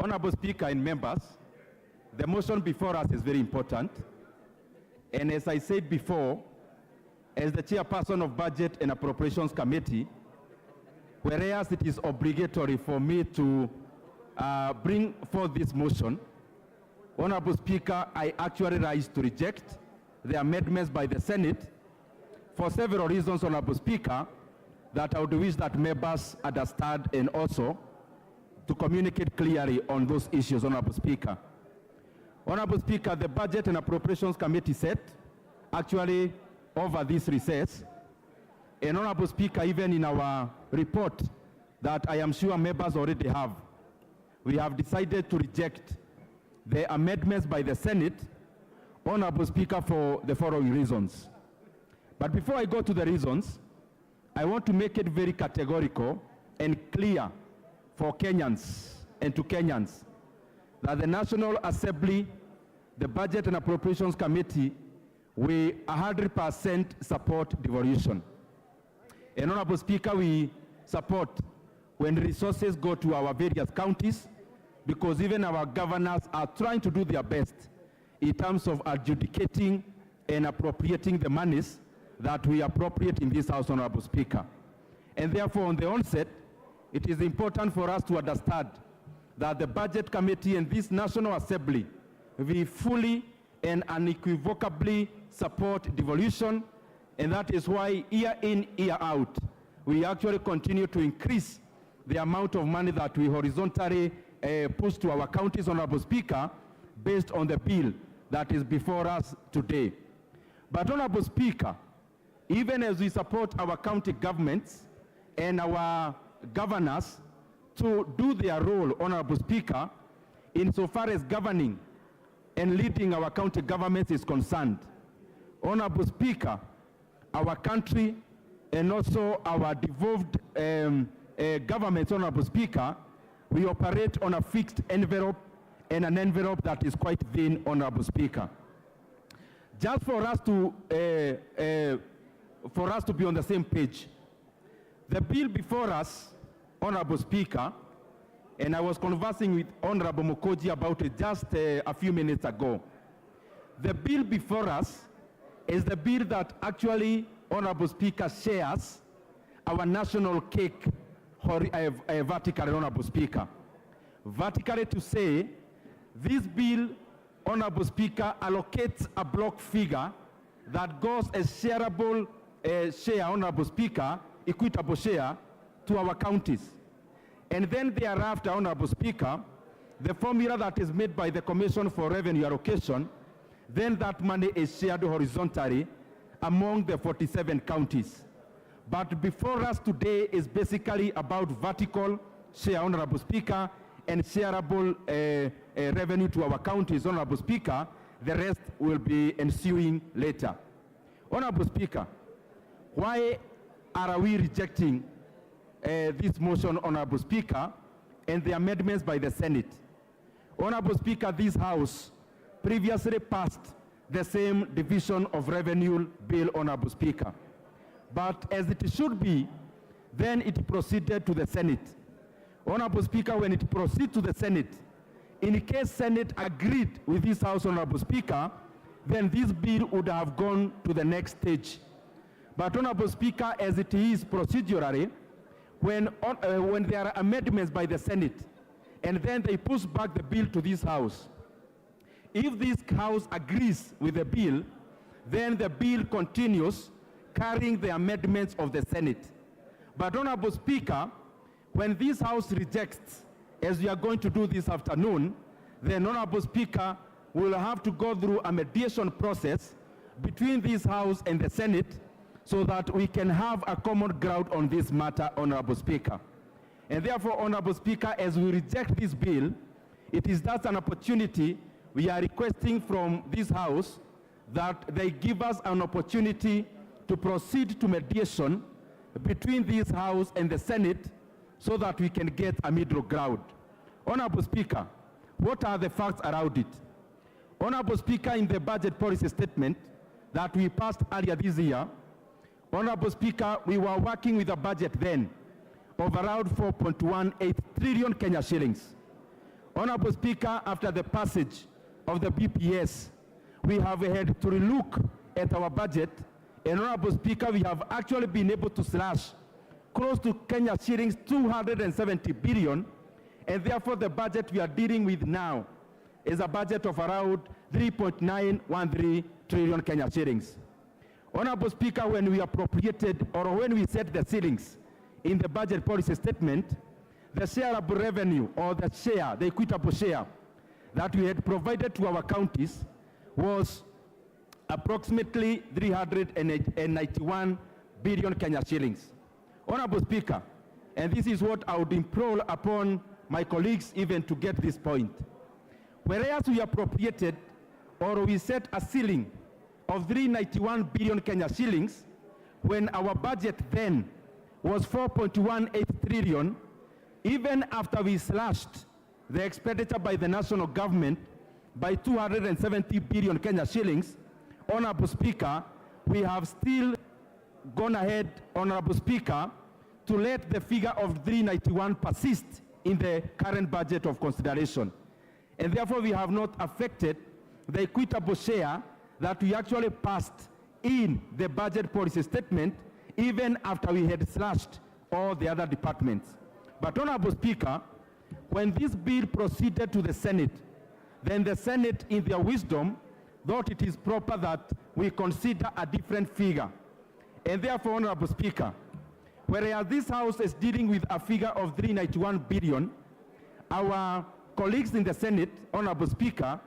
Honorable Speaker and members, the motion before us is very important. And as I said before, as the chairperson of Budget and Appropriations Committee, whereas it is obligatory for me to bring forth this motion, Honorable Speaker, I actually rise to reject the amendments by the Senate for several reasons, Honorable Speaker, that I would wish that members understand and also to communicate clearly on those issues, Honorable Speaker. Honorable Speaker, the Budget and Appropriations Committee set actually over this recess, and Honorable Speaker, even in our report that I am sure members already have, we have decided to reject the amendments by the Senate, Honorable Speaker, for the following reasons. But before I go to the reasons, I want to make it very categorical and clear for Kenyans and to Kenyans that the National Assembly, the Budget and Appropriations Committee, we 100% support devolution. And Honorable Speaker, we support when resources go to our various counties, because even our governors are trying to do their best in terms of adjudicating and appropriating the monies that we appropriate in this House, Honorable Speaker. And therefore, on the onset, it is important for us to understand that the Budget Committee and this National Assembly, we fully and unequivocally support devolution, and that is why year in, year out, we actually continue to increase the amount of money that we horizontally push to our counties, Honorable Speaker, based on the bill that is before us today. But Honorable Speaker, even as we support our county governments and our governors to do their role, Honorable Speaker, insofar as governing and leading our county governments is concerned, Honorable Speaker, our country and also our devolved governments, Honorable Speaker, we operate on a fixed envelope and an envelope that is quite thin, Honorable Speaker. Just for us to be on the same page, the bill before us, Honorable Speaker, and I was conversing with Honorable Mukoji about it just a few minutes ago. The bill before us is the bill that actually, Honorable Speaker, shares our national cake vertically, Honorable Speaker. Vertically to say, this bill, Honorable Speaker, allocates a block figure that goes as shareable share, Honorable Speaker, equitable share to our counties. And then thereafter, Honorable Speaker, the formula that is made by the Commission for Revenue Allocation, then that money is shared horizontally among the 47 counties. But before us today is basically about vertical share, Honorable Speaker, and shareable revenue to our counties, Honorable Speaker. The rest will be ensuing later. Honorable Speaker, why are we rejecting this motion, Honorable Speaker, and the amendments by the Senate? Honorable Speaker, this House previously passed the same division of revenue bill, Honorable Speaker. But as it should be, then it proceeded to the Senate. Honorable Speaker, when it proceeds to the Senate, in case Senate agreed with this House, Honorable Speaker, then this bill would have gone to the next stage. But Honorable Speaker, as it is procedurally, when there are amendments by the Senate, and then they push back the bill to this House, if this House agrees with the bill, then the bill continues carrying the amendments of the Senate. But Honorable Speaker, when this House rejects, as we are going to do this afternoon, then Honorable Speaker will have to go through a mediation process between this House and the Senate so that we can have a common ground on this matter, Honorable Speaker. And therefore, Honorable Speaker, as we reject this bill, it is thus an opportunity we are requesting from this House that they give us an opportunity to proceed to mediation between this House and the Senate so that we can get a middle ground. Honorable Speaker, what are the facts around it? Honorable Speaker, in the budget policy statement that we passed earlier this year, Honorable Speaker, we were working with a budget then of around 4.18 trillion Kenya shillings. Honorable Speaker, after the passage of the BPS, we have had to relook at our budget, and Honorable Speaker, we have actually been able to slash close to Kenya shillings 270 billion, and therefore the budget we are dealing with now is a budget of around 3.913 trillion Kenya shillings. Honorable Speaker, when we appropriated or when we set the ceilings in the budget policy statement, the shareable revenue or the share, the equitable share that we had provided to our counties was approximately 391 billion Kenya shillings. Honorable Speaker, and this is what I would implore upon my colleagues even to get this point. Whereas we appropriated or we set a ceiling of 391 billion Kenya shillings, when our budget then was 4.18 trillion, even after we slashed the expenditure by the national government by 270 billion Kenya shillings, Honorable Speaker, we have still gone ahead, Honorable Speaker, to let the figure of 391 persist in the current budget of consideration. And therefore we have not affected the equitable share that we actually passed in the budget policy statement, even after we had slashed all the other departments. But Honorable Speaker, when this bill proceeded to the Senate, then the Senate, in their wisdom, thought it is proper that we consider a different figure. And therefore, Honorable Speaker, whereas this House is dealing with a figure of 391 billion, our colleagues in the Senate, Honorable Speaker,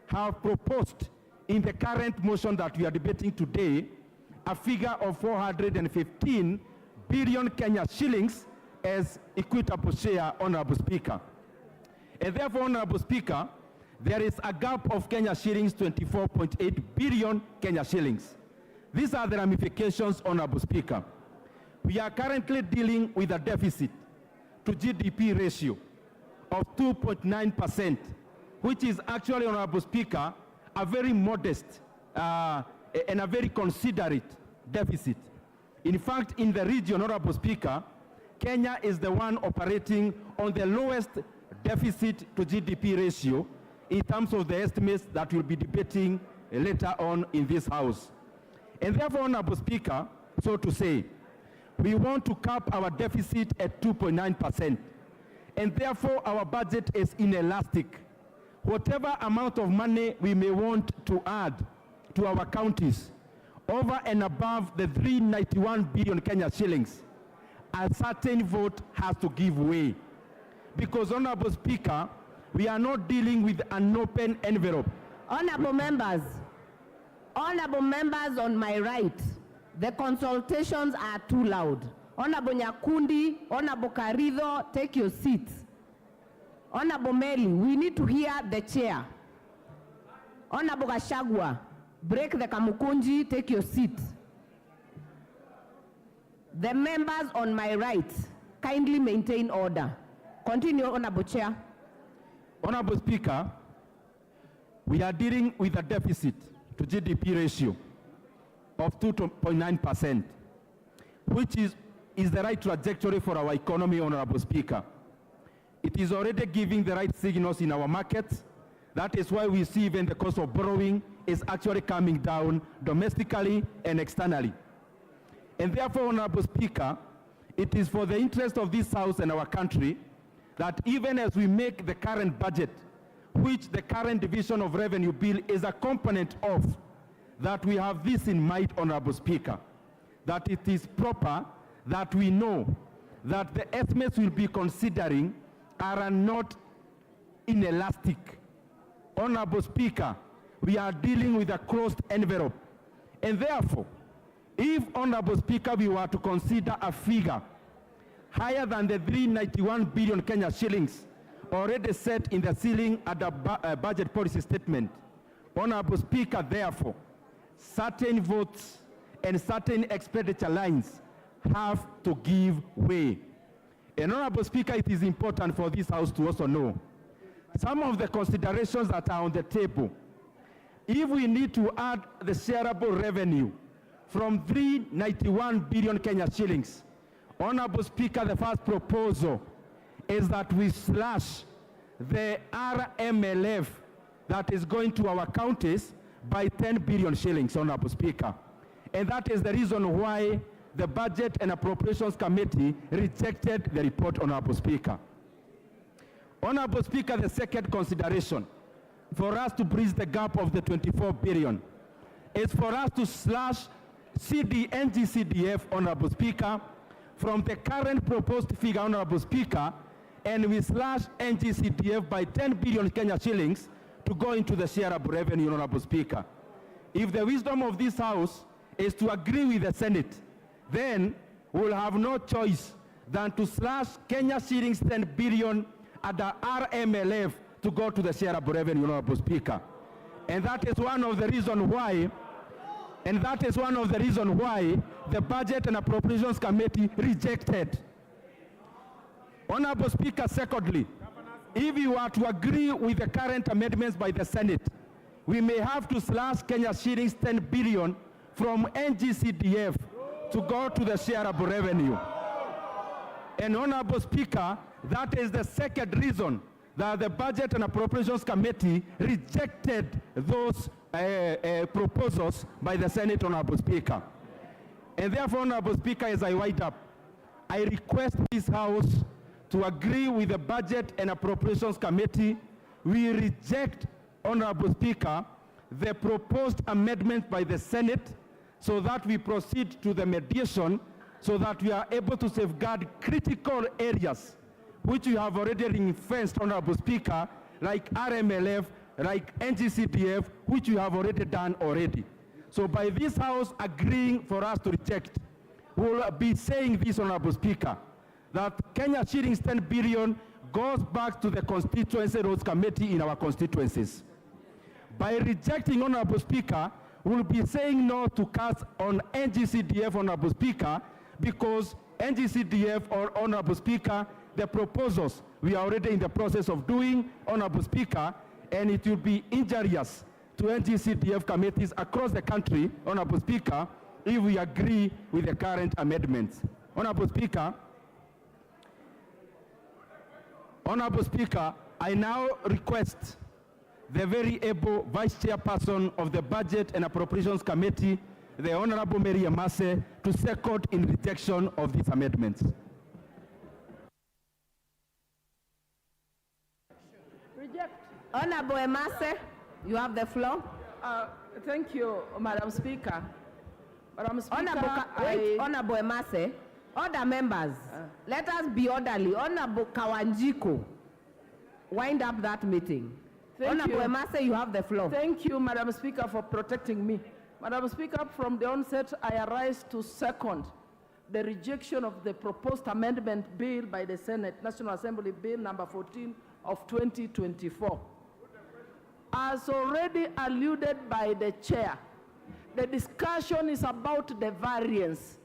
have proposed in the current motion that we are debating today a figure of 415 billion Kenya shillings as equitable share, Honorable Speaker. And therefore, Honorable Speaker, there is a gap of Kenya shillings 24.8 billion Kenya shillings. These are the ramifications, Honorable Speaker. We are currently dealing with a deficit to GDP ratio of 2.9%, which is actually, Honorable Speaker, a very modest and a very considerate deficit. In fact, in the region, Honorable Speaker, Kenya is the one operating on the lowest deficit to GDP ratio in terms of the estimates that we'll be debating later on in this House. And therefore, Honorable Speaker, so to say, we want to cap our deficit at 2.9%. And therefore, our budget is inelastic. Whatever amount of money we may want to add to our counties, over and above the 391 billion Kenya shillings, a certain vote has to give way. Because, Honorable Speaker, we are not dealing with an open envelope. Honorable members on my right, the consultations are too loud. Honorable Nyakundi, Honorable Karidho, take your seats. Honorable Meli, we need to hear the chair. Honorable Gashagwa, break the Kamukunji, take your seat. The members on my right, kindly maintain order. Continue, Honorable Chair. Honorable Speaker, we are dealing with a deficit to GDP ratio of 2.9%, which is the right trajectory for our economy, Honorable Speaker. It is already giving the right signals in our markets. That is why we see even the cost of borrowing is actually coming down domestically and externally. And therefore, Honorable Speaker, it is for the interest of this House and our country that even as we make the current budget, which the current division of revenue bill is a component of, that we have this in mind, Honorable Speaker, that it is proper that we know that the estimates we'll be considering are not inelastic. Honorable Speaker, we are dealing with a closed envelope. And therefore, if, Honorable Speaker, we were to consider a figure higher than the 391 billion Kenya shillings already set in the ceiling at the budget policy statement, Honorable Speaker, therefore, certain votes and certain expenditure lines have to give way. And Honorable Speaker, it is important for this House to also know some of the considerations that are on the table. If we need to add the shareable revenue from 391 billion Kenya shillings, Honorable Speaker, the first proposal is that we slash the RMLF that is going to our counties by 10 billion shillings, Honorable Speaker. And that is the reason why the Budget and Appropriations Committee rejected the report, Honorable Speaker. Honorable Speaker, the second consideration for us to bridge the gap of the 24 billion is for us to slash NGCDF, Honorable Speaker, from the current proposed figure, Honorable Speaker, and we slash NGCDF by 10 billion Kenya shillings to go into the shareable revenue, Honorable Speaker. If the wisdom of this House is to agree with the Senate, then we'll have no choice than to slash Kenya shillings 10 billion at the RMLF to go to the shareable revenue, Honorable Speaker. And that is one of the reasons why, the Budget and Appropriations Committee rejected. Honorable Speaker, secondly, if you are to agree with the current amendments by the Senate, we may have to slash Kenya shillings 10 billion from NGCDF to go to the shareable revenue. And Honorable Speaker, that is the second reason that the Budget and Appropriations Committee rejected those proposals by the Senate, Honorable Speaker. And therefore, Honorable Speaker, as I wind up, I request this House to agree with the Budget and Appropriations Committee. We reject, Honorable Speaker, the proposed amendment by the Senate so that we proceed to the mediation so that we are able to safeguard critical areas which we have already ring-fenced, Honorable Speaker, like RMLF, like NGCDF, which we have already done already. So by this House agreeing for us to reject, we'll be saying this, Honorable Speaker, that Kenya shillings 10 billion goes back to the Constituency Roads Committee in our constituencies. By rejecting, Honorable Speaker, we'll be saying no to cuts on NGCDF, Honorable Speaker, because NGCDF, or Honorable Speaker, the proposals we are already in the process of doing, Honorable Speaker, and it will be injurious to NGCDF committees across the country, Honorable Speaker, if we agree with the current amendments. Honorable Speaker, I now request the very able Vice Chairperson of the Budget and Appropriations Committee, the Honorable Mary Amase, to second in rejection of these amendments. Reject. Honorable Amase, you have the floor. Thank you, Madam Speaker. Madam Speaker, Honorable Amase, other members, let us be orderly. Honorable Kawanjiko, wind up that meeting. Honorable Amase, you have the floor. Thank you, Madam Speaker, for protecting me. Madam Speaker, from the onset, I arise to second the rejection of the proposed amendment bill by the Senate, National Assembly Bill number 14 of 2024. As already alluded by the chair, the discussion is about the variance.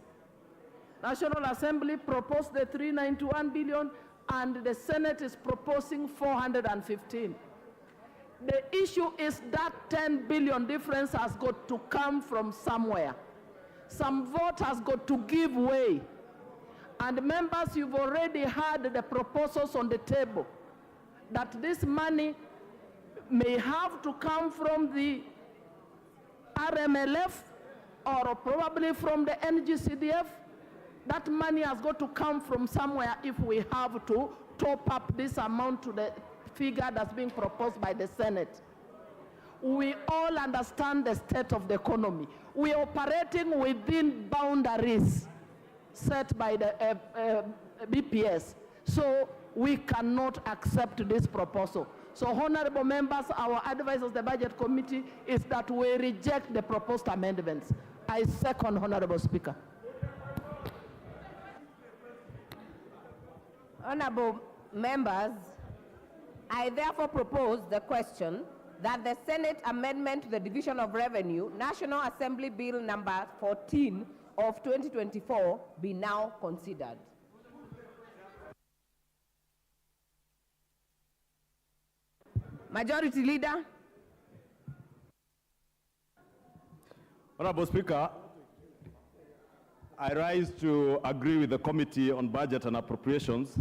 National Assembly proposed the 391 billion and the Senate is proposing 415. The issue is that 10 billion difference has got to come from somewhere. Some vote has got to give way. And members, you've already had the proposals on the table that this money may have to come from the RMLF or probably from the NGCDF. That money has got to come from somewhere if we have to top up this amount to the figure that's being proposed by the Senate. We all understand the state of the economy. We are operating within boundaries set by the BPS. So we cannot accept this proposal. So honorable members, our advice as the Budget Committee is that we reject the proposed amendments. I second, Honorable Speaker. Honorable members, I therefore propose the question that the Senate amendment to the Division of Revenue, National Assembly Bill number 14 of 2024 be now considered. Majority Leader. Honorable Speaker, I rise to agree with the Committee on Budget and Appropriations.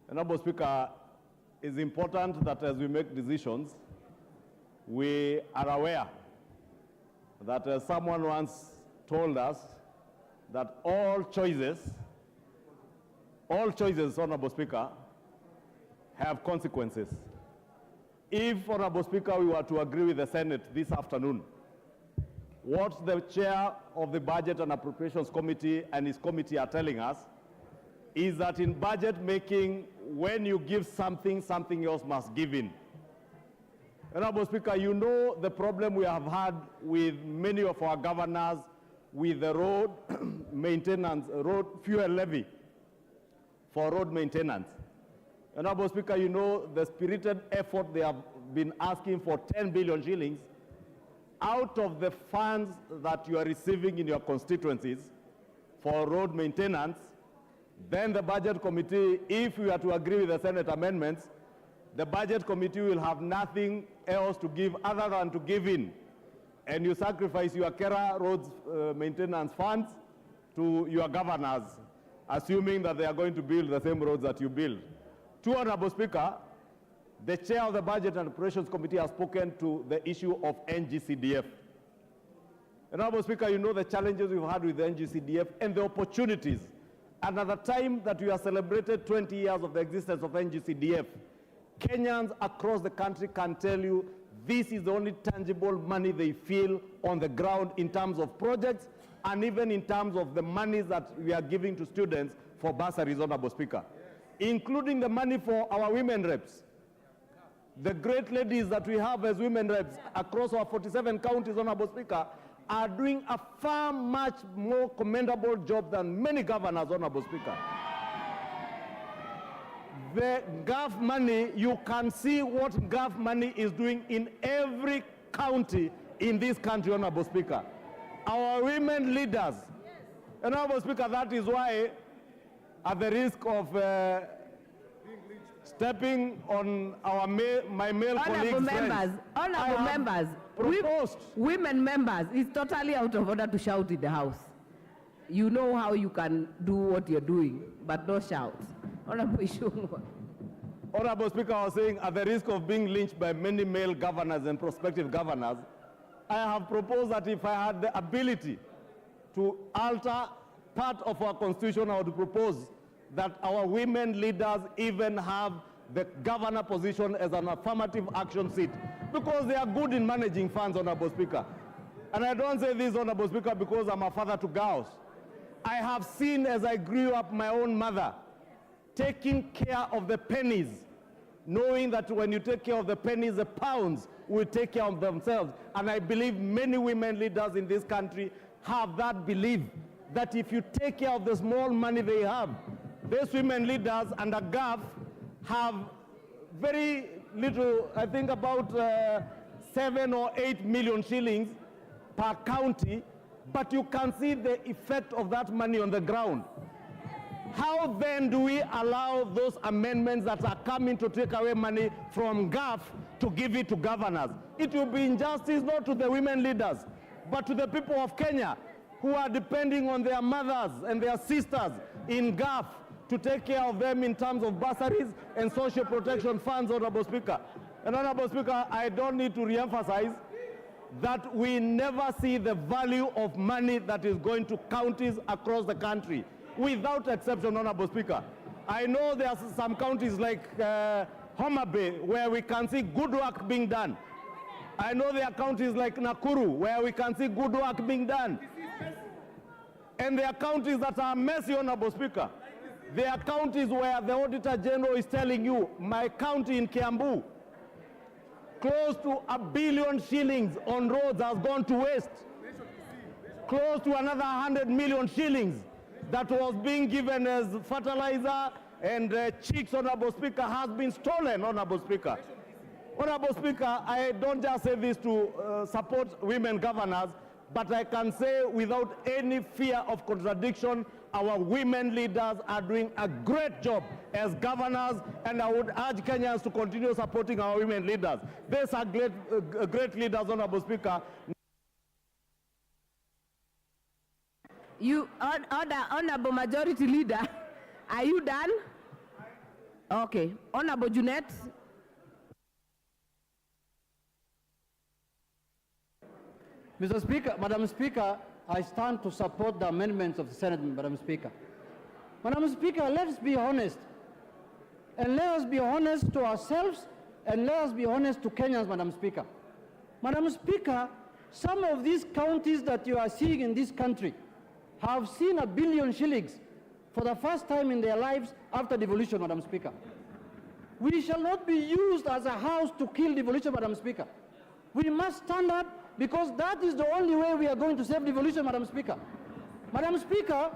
Honorable Speaker, it's important that as we make decisions, we are aware that someone once told us that all choices, Honorable Speaker, have consequences. If, Honorable Speaker, we were to agree with the Senate this afternoon, what the chair of the Budget and Appropriations Committee and his committee are telling us is that in budget making, when you give something, something else must give in. Honorable Speaker, you know the problem we have had with many of our governors with the road maintenance, road fuel levy for road maintenance. Honorable Speaker, you know the spirited effort they have been asking for 10 billion shillings out of the funds that you are receiving in your constituencies for road maintenance. Then the Budget Committee, if we are to agree with the Senate amendments, the Budget Committee will have nothing else to give other than to give in. And you sacrifice your Kera roads maintenance funds to your governors, assuming that they are going to build the same roads that you build. To Honorable Speaker, the chair of the Budget and Appropriations Committee has spoken to the issue of NGCDF. Honorable Speaker, you know the challenges we've had with the NGCDF and the opportunities. And at the time that we have celebrated 20 years of the existence of NGCDF, Kenyans across the country can tell you this is the only tangible money they feel on the ground in terms of projects and even in terms of the monies that we are giving to students for bursaries, Honorable Speaker, including the money for our women reps. The great ladies that we have as women reps across our 47 counties, Honorable Speaker, are doing a far much more commendable job than many governors, Honorable Speaker. The GOV money, you can see what GOV money is doing in every county in this country, Honorable Speaker. Our women leaders, Honorable Speaker, that is why, at the risk of stepping on our my male colleagues' friends, Honorable members, women members, it's totally out of order to shout in the House. You know how you can do what you're doing, but don't shout. Honorable Speaker, I was saying, at the risk of being lynched by many male governors and prospective governors, I have proposed that if I had the ability to alter part of our constitution, I would propose that our women leaders even have the governor position as an affirmative action seat, because they are good in managing funds, Honorable Speaker. And I don't say this, Honorable Speaker, because I'm a father to girls. I have seen, as I grew up, my own mother taking care of the pennies, knowing that when you take care of the pennies, the pounds will take care of themselves. And I believe many women leaders in this country have that belief, that if you take care of the small money they have, these women leaders under GOV have very little, I think about 7 or 8 million shillings per county, but you can see the effect of that money on the ground. How then do we allow those amendments that are coming to take away money from GOV to give it to governors? It will be injustice not to the women leaders, but to the people of Kenya who are depending on their mothers and their sisters in GOV to take care of them in terms of bursaries and social protection funds, Honorable Speaker. And Honorable Speaker, I don't need to re-emphasize that we never see the value of money that is going to counties across the country, without exception, Honorable Speaker. I know there are some counties like Homa Bay where we can see good work being done. I know there are counties like Nakuru where we can see good work being done. And there are counties that are messy, Honorable Speaker. There are counties where the Auditor General is telling you, my county in Kiambu, close to 1 billion shillings on roads has gone to waste. Close to another 100 million shillings that was being given as fertilizer and chicks, Honorable Speaker, has been stolen, Honorable Speaker. Honorable Speaker, I don't just say this to support women governors, but I can say without any fear of contradiction, our women leaders are doing a great job as governors, and I would urge Kenyans to continue supporting our women leaders. These are great leaders, Honorable Speaker. You, Honorable Majority Leader, are you done? Okay. Honorable Junet. Mr. Speaker, Madam Speaker, I stand to support the amendments of the Senate, Madam Speaker. Madam Speaker, let's be honest. And let us be honest to ourselves, and let us be honest to Kenyans, Madam Speaker. Madam Speaker, some of these counties that you are seeing in this country have seen $1 billion shillings for the first time in their lives after devolution, Madam Speaker. We shall not be used as a house to kill devolution, Madam Speaker. We must stand up, because that is the only way we are going to save devolution, Madam Speaker. Madam Speaker,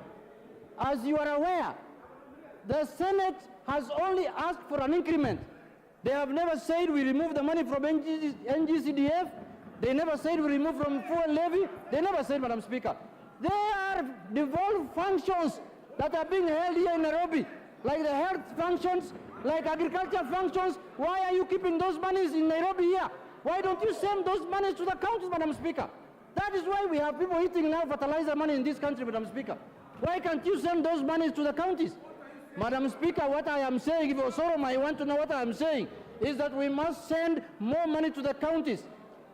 as you are aware, the Senate has only asked for an increment. They have never said we remove the money from NGCDF. They never said we remove from fuel levy. They never said, Madam Speaker. There are devolved functions that are being held here in Nairobi, like the health functions, like agriculture functions. Why are you keeping those monies in Nairobi here? Why don't you send those monies to the counties, Madam Speaker? That is why we have people eating now fertilizer money in this country, Madam Speaker. Why can't you send those monies to the counties? Madam Speaker, what I am saying, if Osoro might want to know what I am saying, is that we must send more money to the counties.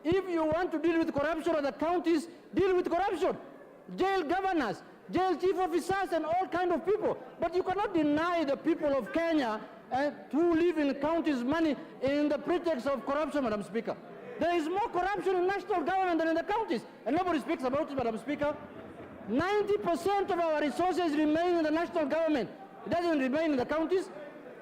If you want to deal with corruption at the counties, deal with corruption. Jail governors, jail chief officers, and all kind of people. But you cannot deny the people of Kenya who live in counties money in the pretext of corruption, Madam Speaker. There is more corruption in national government than in the counties, and nobody speaks about it, Madam Speaker. 90% of our resources remain in the national government. It doesn't remain in the counties.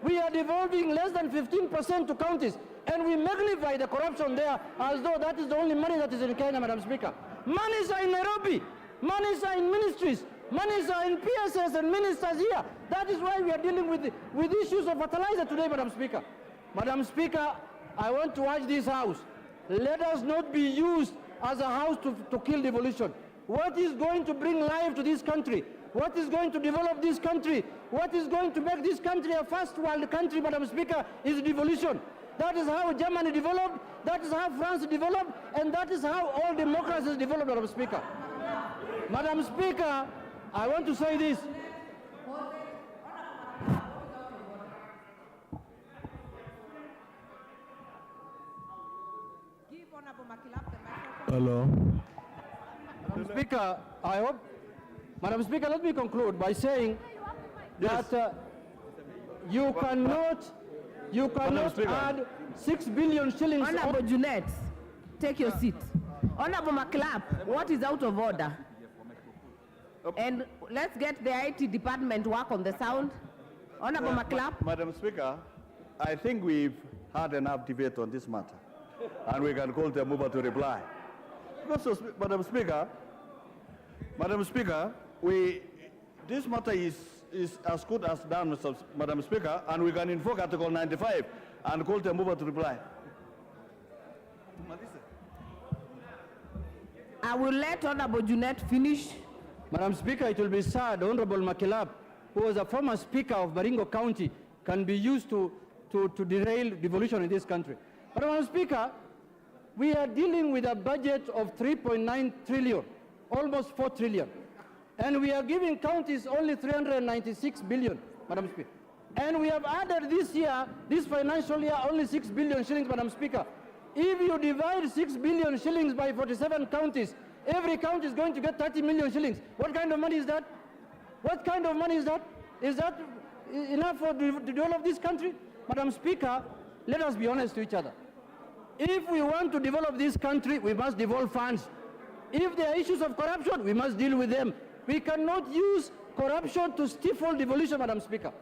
We are devolving less than 15% to counties, and we magnify the corruption there as though that is the only money that is in Kenya, Madam Speaker. Monies are in Nairobi. Monies are in ministries. Monies are in PSS and ministers here. That is why we are dealing with issues of fertilizer today, Madam Speaker. Madam Speaker, I want to urge this House, let us not be used as a house to kill devolution. What is going to bring life to this country? What is going to develop this country? What is going to make this country a first world country, Madam Speaker, is devolution. That is how Germany developed, that is how France developed, and that is how all democracies developed, Madam Speaker. Madam Speaker, I want to say this. Hello. Madam Speaker, I hope, Madam Speaker, let me conclude by saying that you cannot add 6 billion shillings. Honorable Junet, take your seat. Honorable McClap, what is out of order? And let's get the IT department work on the sound. Honorable McClap. Madam Speaker, I think we've had enough debate on this matter, and we can call the mover to reply. Because, Madam Speaker, this matter is as good as done, Madam Speaker, and we can invoke Article 95 and call the mover to reply. I will let Honorable Junet finish. Madam Speaker, it will be sad, Honorable Makilap, who was a former Speaker of Baringo County, can be used to derail devolution in this country. But Madam Speaker, we are dealing with a budget of 3.9 trillion, almost 4 trillion. And we are giving counties only 396 billion, Madam Speaker. And we have added this year, this financial year, only 6 billion shillings, Madam Speaker. If you divide 6 billion shillings by 47 counties, every county is going to get 30 million shillings. What kind of money is that? What kind of money is that? Is that enough to develop this country? Madam Speaker, let us be honest to each other. If we want to develop this country, we must devolve funds. If there are issues of corruption, we must deal with them. We cannot use corruption to stifle devolution, Madam Speaker.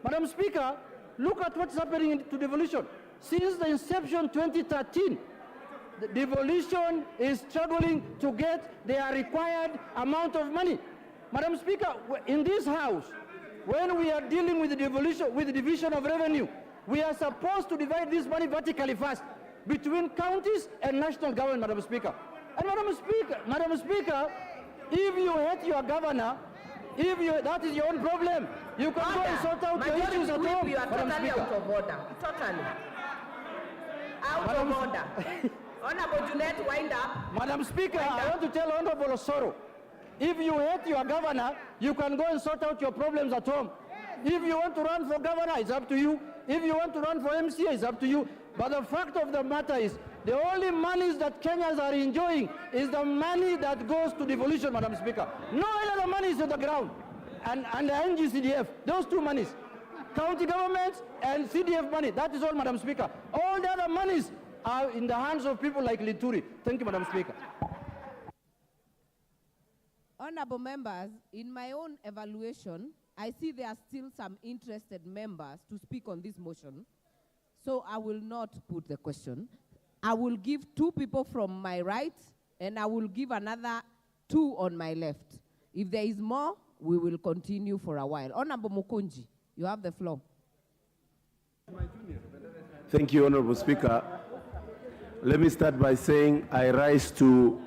Madam Speaker, look at what's happening to devolution. Since the inception 2013, the devolution is struggling to get their required amount of money. Madam Speaker, in this House, when we are dealing with the devolution, with the division of revenue, we are supposed to divide this money vertically first between counties and national government, Madam Speaker. And Madam Speaker, if you hate your governor, that is your own problem. You can go and sort out your issues at home. You are totally out of order. Totally. Out of order. Honorable Junet, wind up. Madam Speaker, I want to tell Honorable Osoro, if you hate your governor, you can go and sort out your problems at home. If you want to run for governor, it's up to you. If you want to run for MCA, it's up to you. But the fact of the matter is, the only monies that Kenyans are enjoying is the money that goes to devolution, Madam Speaker. No other money is on the ground. And the NGCDF, those two monies, county governments and CDF money, that is all, Madam Speaker. All the other monies are in the hands of people like Linturi. Thank you, Madam Speaker. Honorable members, in my own evaluation, I see there are still some interested members to speak on this motion. So I will not put the question. I will give 2 people from my right, and I will give another 2 on my left. If there is more, we will continue for a while. Honorable Mukunji, you have the floor. Thank you, Honorable Speaker. Let me start by saying I rise to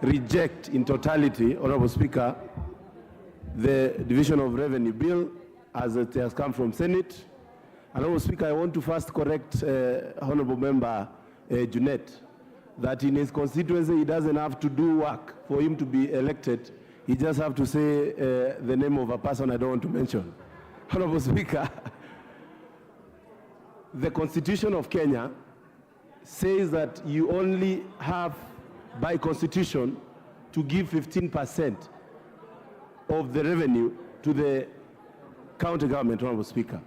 reject in totality, Honorable Speaker, the Division of Revenue Bill as it has come from Senate. Honorable Speaker, I want to first correct Honorable Member Junet that in his constituency he doesn't have to do work for him to be elected. He just have to say the name of a person I don't want to mention. Honorable Speaker, the Constitution of Kenya says that you only have, by constitution, to give 15% of the revenue to the county government, Honorable Speaker.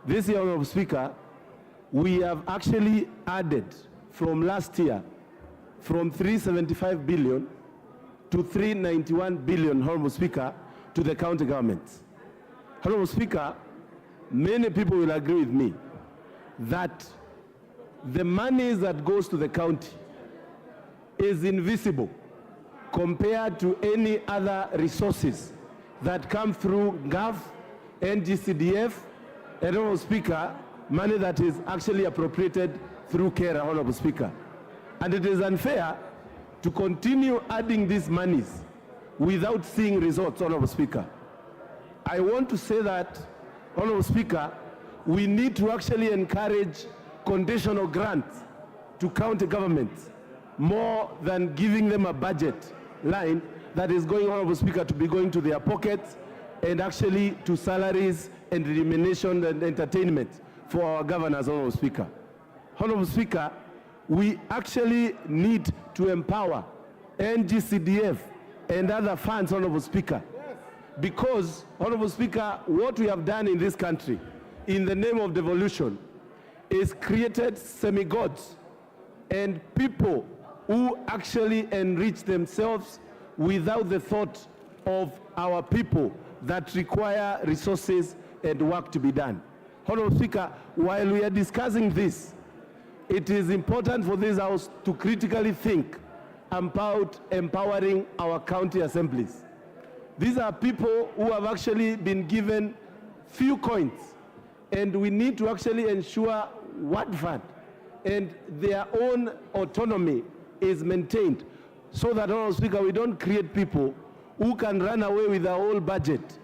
This year, Honorable Speaker, we have actually added from last year from 375 billion to 391 billion, Honorable Speaker, to the county governments. Honorable Speaker, many people will agree with me that the money that goes to the county is invisible compared to any other resources that come through GOV, NGCDF, and Honorable Speaker, money that is actually appropriated through CARE, Honorable Speaker. And it is unfair to continue adding these monies without seeing results, Honorable Speaker. I want to say that, Honorable Speaker, we need to actually encourage conditional grants to county governments more than giving them a budget line that is going, Honorable Speaker, to be going to their pockets and actually to salaries and remuneration and entertainment for our governors, Honorable Speaker. Honorable Speaker, we actually need to empower NGCDF and other funds, Honorable Speaker, because, Honorable Speaker, what we have done in this country in the name of devolution is created semi-gods and people who actually enrich themselves without the thought of our people that require resources and work to be done. Honorable Speaker, while we are discussing this, it is important for this House to critically think about empowering our county assemblies. These are people who have actually been given few coins, and we need to actually ensure what fund and their own autonomy is maintained so that, Honorable Speaker, we don't create people who can run away with the whole budget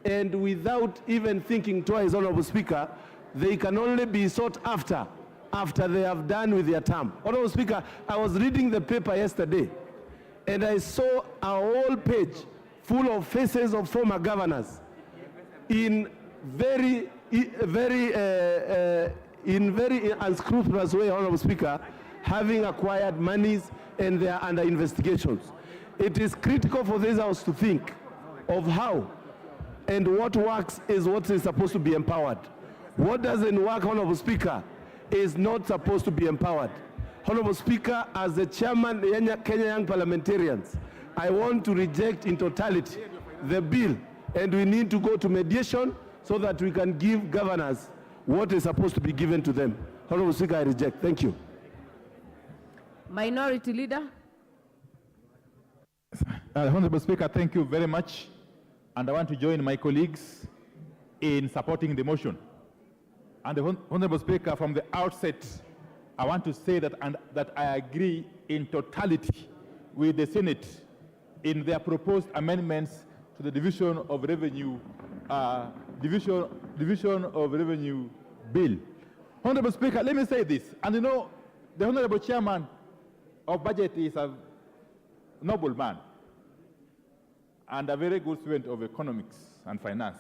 and without even thinking twice, Honorable Speaker, they can only be sought after they have done with their term. Honorable Speaker, I was reading the paper yesterday and I saw a whole page full of faces of former governors in very unscrupulous way, Honorable Speaker, having acquired monies and they are under investigations. It is critical for this House to think of how and what works is what is supposed to be empowered. What doesn't work, Honorable Speaker, is not supposed to be empowered. Honorable Speaker, as the chairman of Kenya Young Parliamentarians, I want to reject in totality the bill, and we need to go to mediation so that we can give governors what is supposed to be given to them. Honorable Speaker, I reject. Thank you. Minority Leader. Honorable Speaker, thank you very much. And I want to join my colleagues in supporting the motion. And the Honorable Speaker, from the outset, I want to say that, that I agree in totality with the Senate in their proposed amendments to the Division of Revenue, Division of Revenue Bill. Honorable Speaker, let me say this, and you know, the Honorable Chairman of Budget is a noble man and a very good student of economics and finance.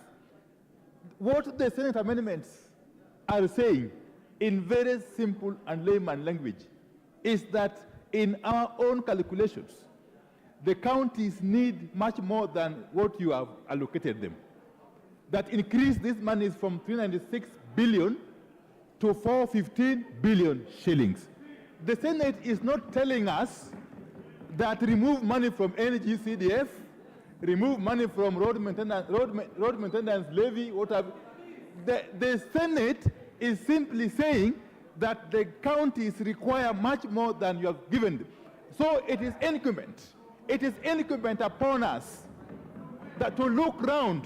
What the Senate amendments are saying in very simple and layman language is that in our own calculations, the counties need much more than what you have allocated them. That increase this money from 396 billion to 415 billion shillings. The Senate is not telling us that remove money from NGCDF, remove money from road maintenance levy, whatever. The Senate is simply saying that the counties require much more than you have given them. So it is incumbent. It is incumbent upon us that to look round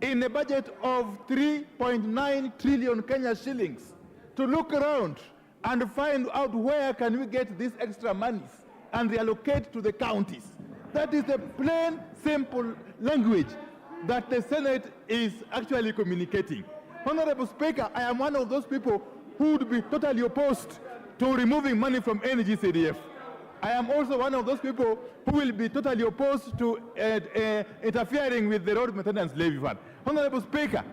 in a budget of 3.9 trillion Kenya shillings, to look around and find out where can we get these extra monies and reallocate to the counties. That is the plain, simple language that the Senate is actually communicating. Honorable Speaker, I am one of those people who would be totally opposed to removing money from NGCDF. I am also one of those people who will be totally opposed to interfering with the road maintenance levy fund. Honorable Speaker,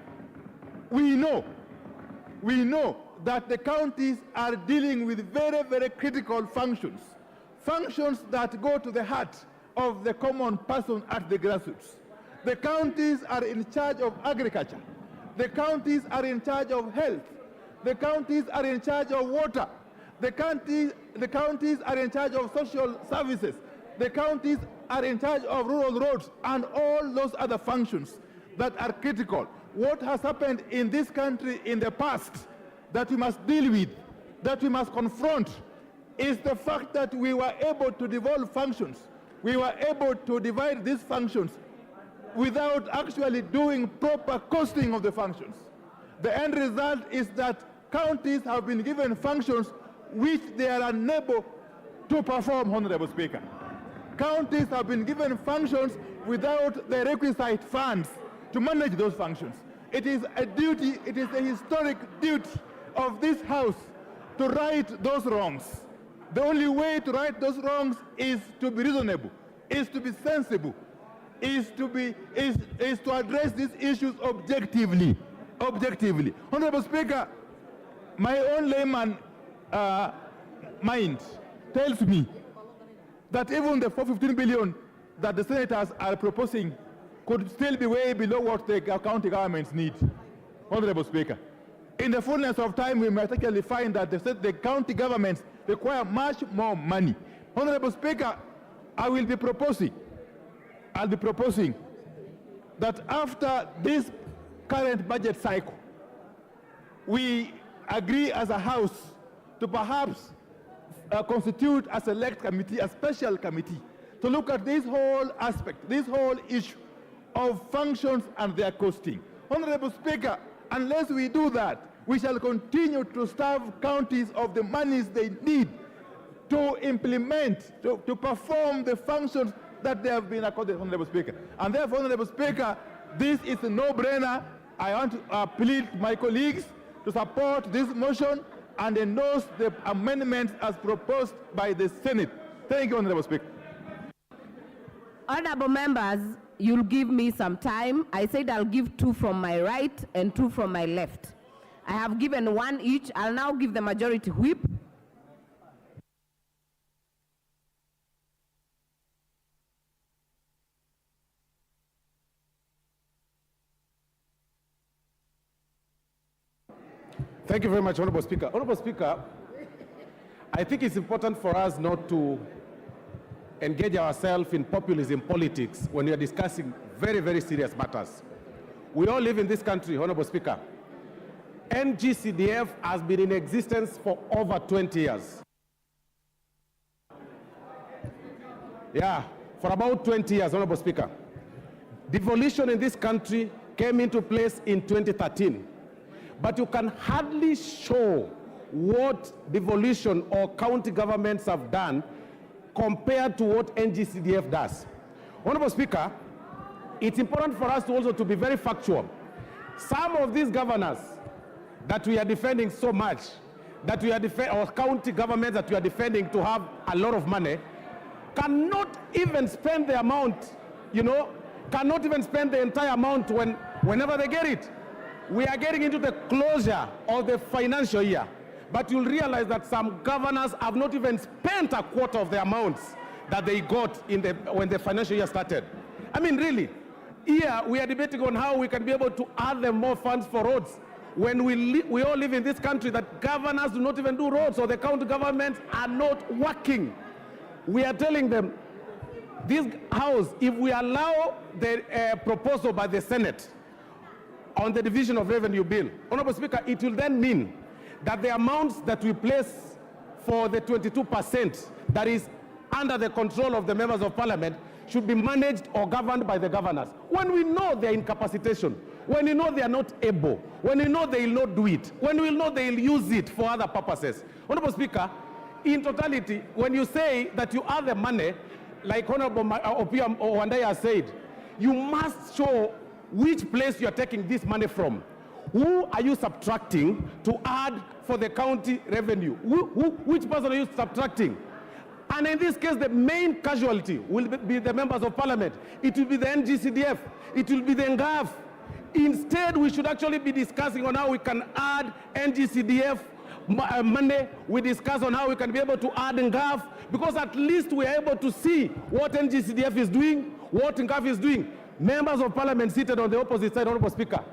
we know that the counties are dealing with very, very critical functions that go to the heart of the common person at the grassroots. The counties are in charge of agriculture. The counties are in charge of health. The counties are in charge of water. The counties are in charge of social services. The counties are in charge of rural roads and all those other functions that are critical. What has happened in this country in the past that we must deal with, that we must confront, is the fact that we were able to devolve functions. We were able to divide these functions without actually doing proper costing of the functions. The end result is that counties have been given functions which they are unable to perform, Honorable Speaker. Counties have been given functions without the requisite funds to manage those functions. It is a duty, it is a historic duty of this House to right those wrongs. The only way to right those wrongs is to be reasonable, is to be sensible, is to address these issues objectively. Honorable Speaker, my own layman mind tells me that even the 415 billion that the senators are proposing could still be way below what the county governments need. Honorable Speaker, in the fullness of time, we might actually find that the county governments require much more money. Honorable Speaker, I'll be proposing that after this current budget cycle, we agree as a House to perhaps constitute a select committee, a special committee, to look at this whole aspect, this whole issue of functions and their costing. Honorable Speaker, unless we do that, we shall continue to starve counties of the monies they need to implement, to perform the functions that they have been accorded, Honorable Speaker. And therefore, Honorable Speaker, this is a no-brainer. I want to plead to my colleagues to support this motion and endorse the amendments as proposed by the Senate. Thank you, Honorable Speaker. Honorable members, you'll give me some time. I said I'll give 2 from my right and 2 from my left. I have given 1 each. I'll now give the majority whip. Thank you very much, Honorable Speaker. Honorable Speaker, I think it's important for us not to engage ourselves in populism politics when we are discussing very, very serious matters. We all live in this country, Honorable Speaker. NGCDF has been in existence for over 20 years. Yeah, for about 20 years, Honorable Speaker. Devolution in this country came into place in 2013. But you can hardly show what devolution or county governments have done compared to what NGCDF does. Honorable Speaker, it's important for us to also to be very factual. Some of these governors that we are defending so much, that we are or county governments that we are defending to have a lot of money, cannot even spend the amount, cannot even spend the entire amount whenever they get it. we are getting into the closure of the financial year, but you'll realize that some governors have not even spent a quarter of the amounts that they got when the financial year started. I mean, really, here we are debating on how we can be able to add them more funds for roads when we all live in this country that governors do not even do roads, or the county governments are not working. We are telling them, this House, if we allow the proposal by the Senate on the division of revenue bill, Honorable Speaker, it will then mean that the amounts that we place for the 22% that is under the control of the members of parliament should be managed or governed by the governors. When we know their incapacitation, when we know they are not able, when we know they will not do it, when we know they will use it for other purposes. Honorable Speaker, in totality, when you say that you have the money, like Honorable Opiah Wandayi has said, you must show which place you are taking this money from. Who are you subtracting to add for the county revenue? Which person are you subtracting? And in this case, the main casualty will be the members of parliament. It will be the NGCDF. It will be the NGAF. Instead, we should actually be discussing on how we can add NGCDF money. We discuss on how we can be able to add NGAF, because at least we are able to see what NGCDF is doing, what NGAF is doing. Members of parliament seated on the opposite side, Honorable Speaker,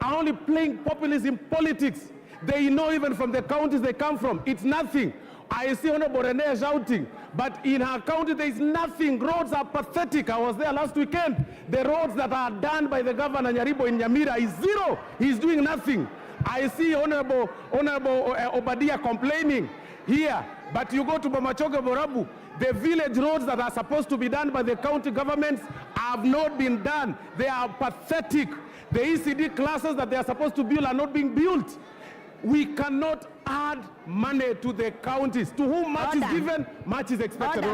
are only playing populism politics. They know even from the counties they come from, it's nothing. I see Honorable Rene shouting, but in her county there is nothing. Roads are pathetic. I was there last weekend. The roads that are done by the governor Nyaribo in Nyamira is zero. He's doing nothing. I see Honorable Obadiah complaining here, but you go to Bamachoge Borabu, the village roads that are supposed to be done by the county governments have not been done. They are pathetic. The ECD classes that they are supposed to build are not being built. We cannot add money to the counties. To whom much is given, much is expected.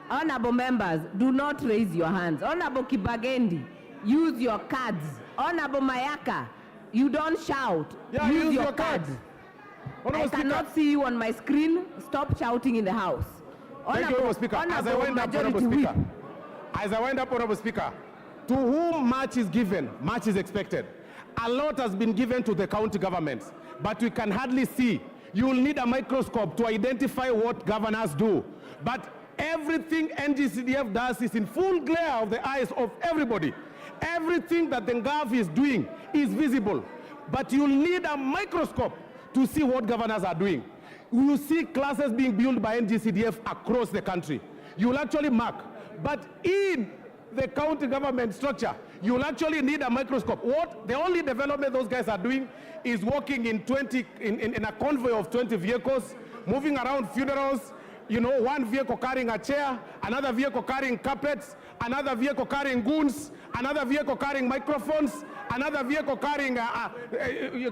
Honorable members, do not raise your hands. Honorable Kibagendi, use your cards. Honorable Mayaka, you don't shout. Yeah, use your cards. I cannot see you on my screen. Stop shouting in the House. Thank you, Honorable Speaker. As I wind up, Honorable Speaker, to whom much is given, much is expected. A lot has been given to the county governments, but we can hardly see. You will need a microscope to identify what governors do. But everything NGCDF does is in full glare of the eyes of everybody. Everything that the NGAF is doing is visible. But you'll need a microscope to see what governors are doing. You will see classes being built by NGCDF across the country. You will actually mark. But in the county government structure, you will actually need a microscope. The only development those guys are doing is walking in a convoy of 20 vehicles, moving around funerals, you know, one vehicle carrying a chair, another vehicle carrying carpets, another vehicle carrying goons, another vehicle carrying microphones, another vehicle carrying a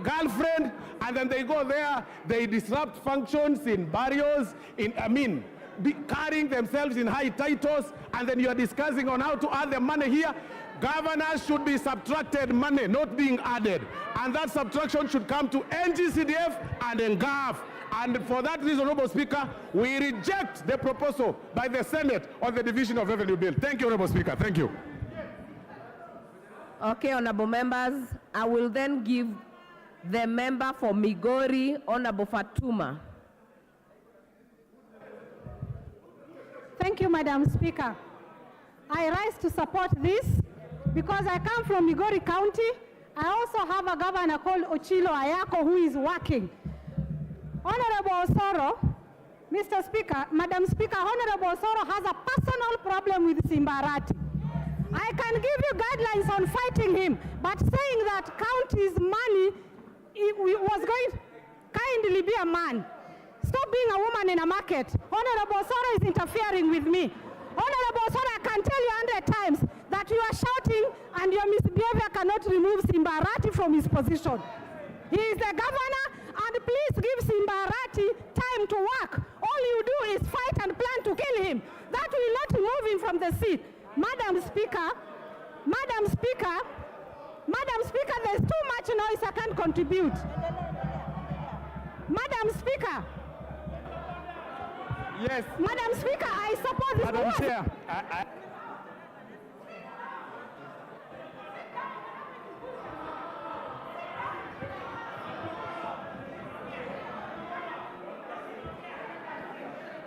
girlfriend, and then they go there, they disrupt functions in barrios, carrying themselves in high titles, and then you are discussing on how to add the money here. Governors should be subtracted money, not being added. And that subtraction should come to NGCDF and NGAF. And for that reason, Honorable Speaker, we reject the proposal by the Senate on the division of revenue bill. Thank you, Honorable Speaker. Thank you. Okay, honorable members, I will then give the member for Migori, Honorable Fatuma. Thank you, Madam Speaker. I rise to support this because I come from Migori County. I also have a governor called Ochilo Ayako who is working. Honorable Osoro, Mr. Speaker, Madam Speaker, Honorable Osoro has a personal problem with Simbarati. I can give you guidelines on fighting him, but saying that county's money was going to kindly be a man. Stop being a woman in a market. Honorable Osoro is interfering with me. Honorable Osoro, I can tell you 100 times that you are shouting and your misbehavior cannot remove Simbarati from his position. He is the governor, and please give Simbarati time to work. All you do is fight and plan to kill him. That will not remove him from the seat. Madam Speaker, there's too much noise, I can't contribute. Madam Speaker. Yes. Madam Speaker, I support this. Madam Chair,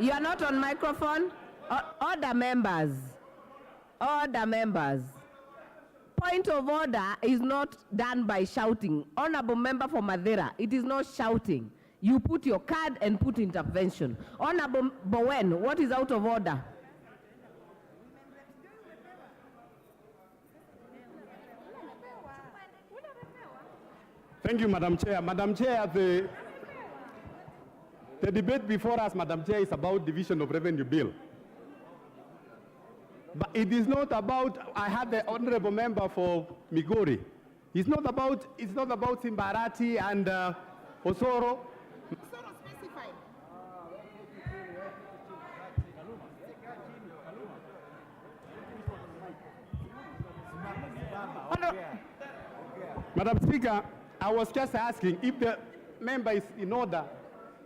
You are not on microphone. Order, members. Order, members. Point of order is not done by shouting. Honorable member for Madeira, it is not shouting. You put your card and put intervention. Honorable Bowen, what is out of order? Thank you, Madam Chair. Madam Chair, the debate before us, Madam Chair, is about division of revenue bill. But it is not about, I had the honorable member for Migori. It's not about Simbarati and Osoro. Madam Speaker, I was just asking if the member is in order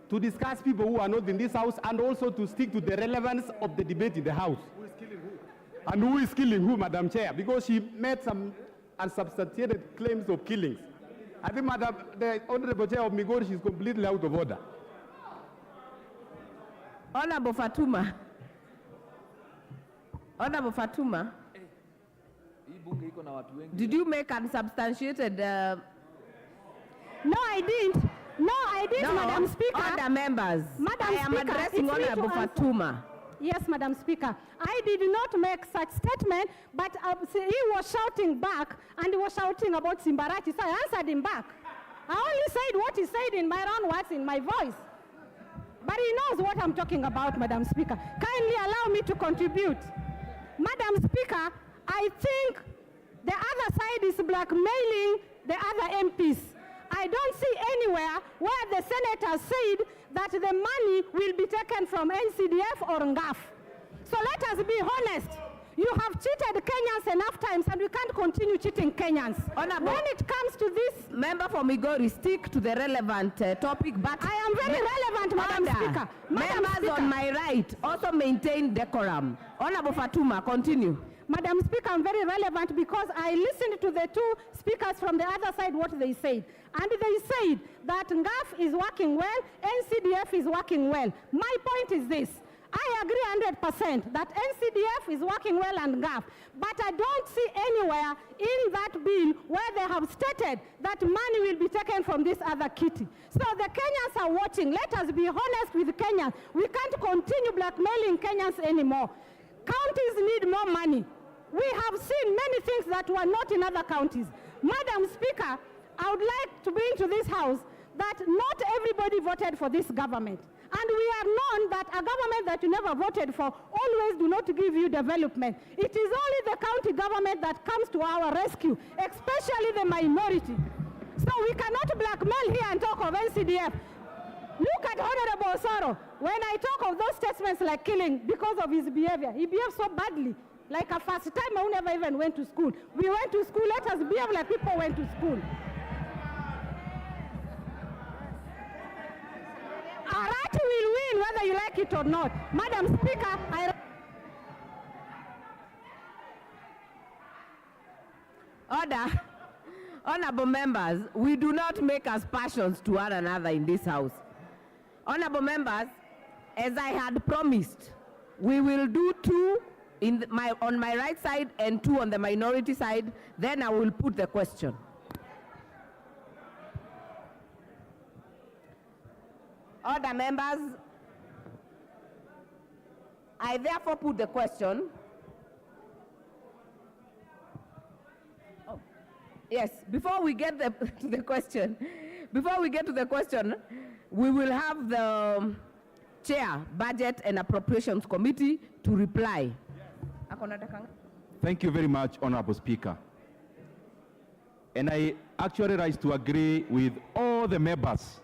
to discuss people who are not in this house and also to stick to the relevance of the debate in the house. Who is killing who? And who is killing who, Madam Chair? Because she made some unsubstantiated claims of killings. I think the Honorable Chair of Migori is completely out of order. Honorable Fatuma. Honorable Fatuma. Did you make unsubstantiated? No, I didn't. No, I didn't, No, Madam Speaker. Order, members. Madam I am Speaker, addressing it's me to Honorable answer. Fatuma. Yes, Madam Speaker. I did not make such statement, but he was shouting back, and he was shouting about Simbarati, so I answered him back. I only said what he said in my own words, in my voice. But he knows what I'm talking about, Madam Speaker. Kindly allow me to contribute. Madam Speaker, I think the other side is blackmailing the other MPs. I don't see anywhere where the senator said that the money will be taken from NCDF or NGAF. So let us be honest. You have cheated Kenyans enough times, and we can't continue cheating Kenyans. Honorable, when it comes to this, member for Migori, stick to the relevant topic. But I am very relevant, Madam Speaker. Madam Members Speaker. on my right also maintain decorum. Honorable Fatuma, continue. Madam Speaker, I'm very relevant because I listened to the two speakers from the other side, what they said. And they said that NGAF is working well, NCDF is working well. My point is this. I agree 100% that NCDF is working well and NGAF, but I don't see anywhere in that bill where they have stated that money will be taken from this other kitty. So the Kenyans are watching. Let us be honest with Kenyans. We can't continue blackmailing Kenyans anymore. Counties need more money. We have seen many things that were not in other counties. Madam Speaker, I would like to bring to this House that not everybody voted for this government. And we are known that a government that you never voted for always do not give you development. It is only the county government that comes to our rescue, especially the minority. So we cannot blackmail here and talk of NCDF. Look at Honorable Osoro. When I talk of those statements like killing because of his behavior, he behaved so badly. Like a first time who never even went to school. We went to school, let us behave like people went to school. Arati will win whether you like it or not. Madam Speaker, Order. Honorable members, we do not make aspersions to one another in this House. Honorable members, as I had promised, we will do two on my right side and two on the minority side. Then I will put the question. Order, members. I therefore put the question. Oh, yes, before we get to the question, we will have the Chair, Budget and Appropriations Committee to reply. Thank you very much, Honorable Speaker. And I actually rise to agree with all the members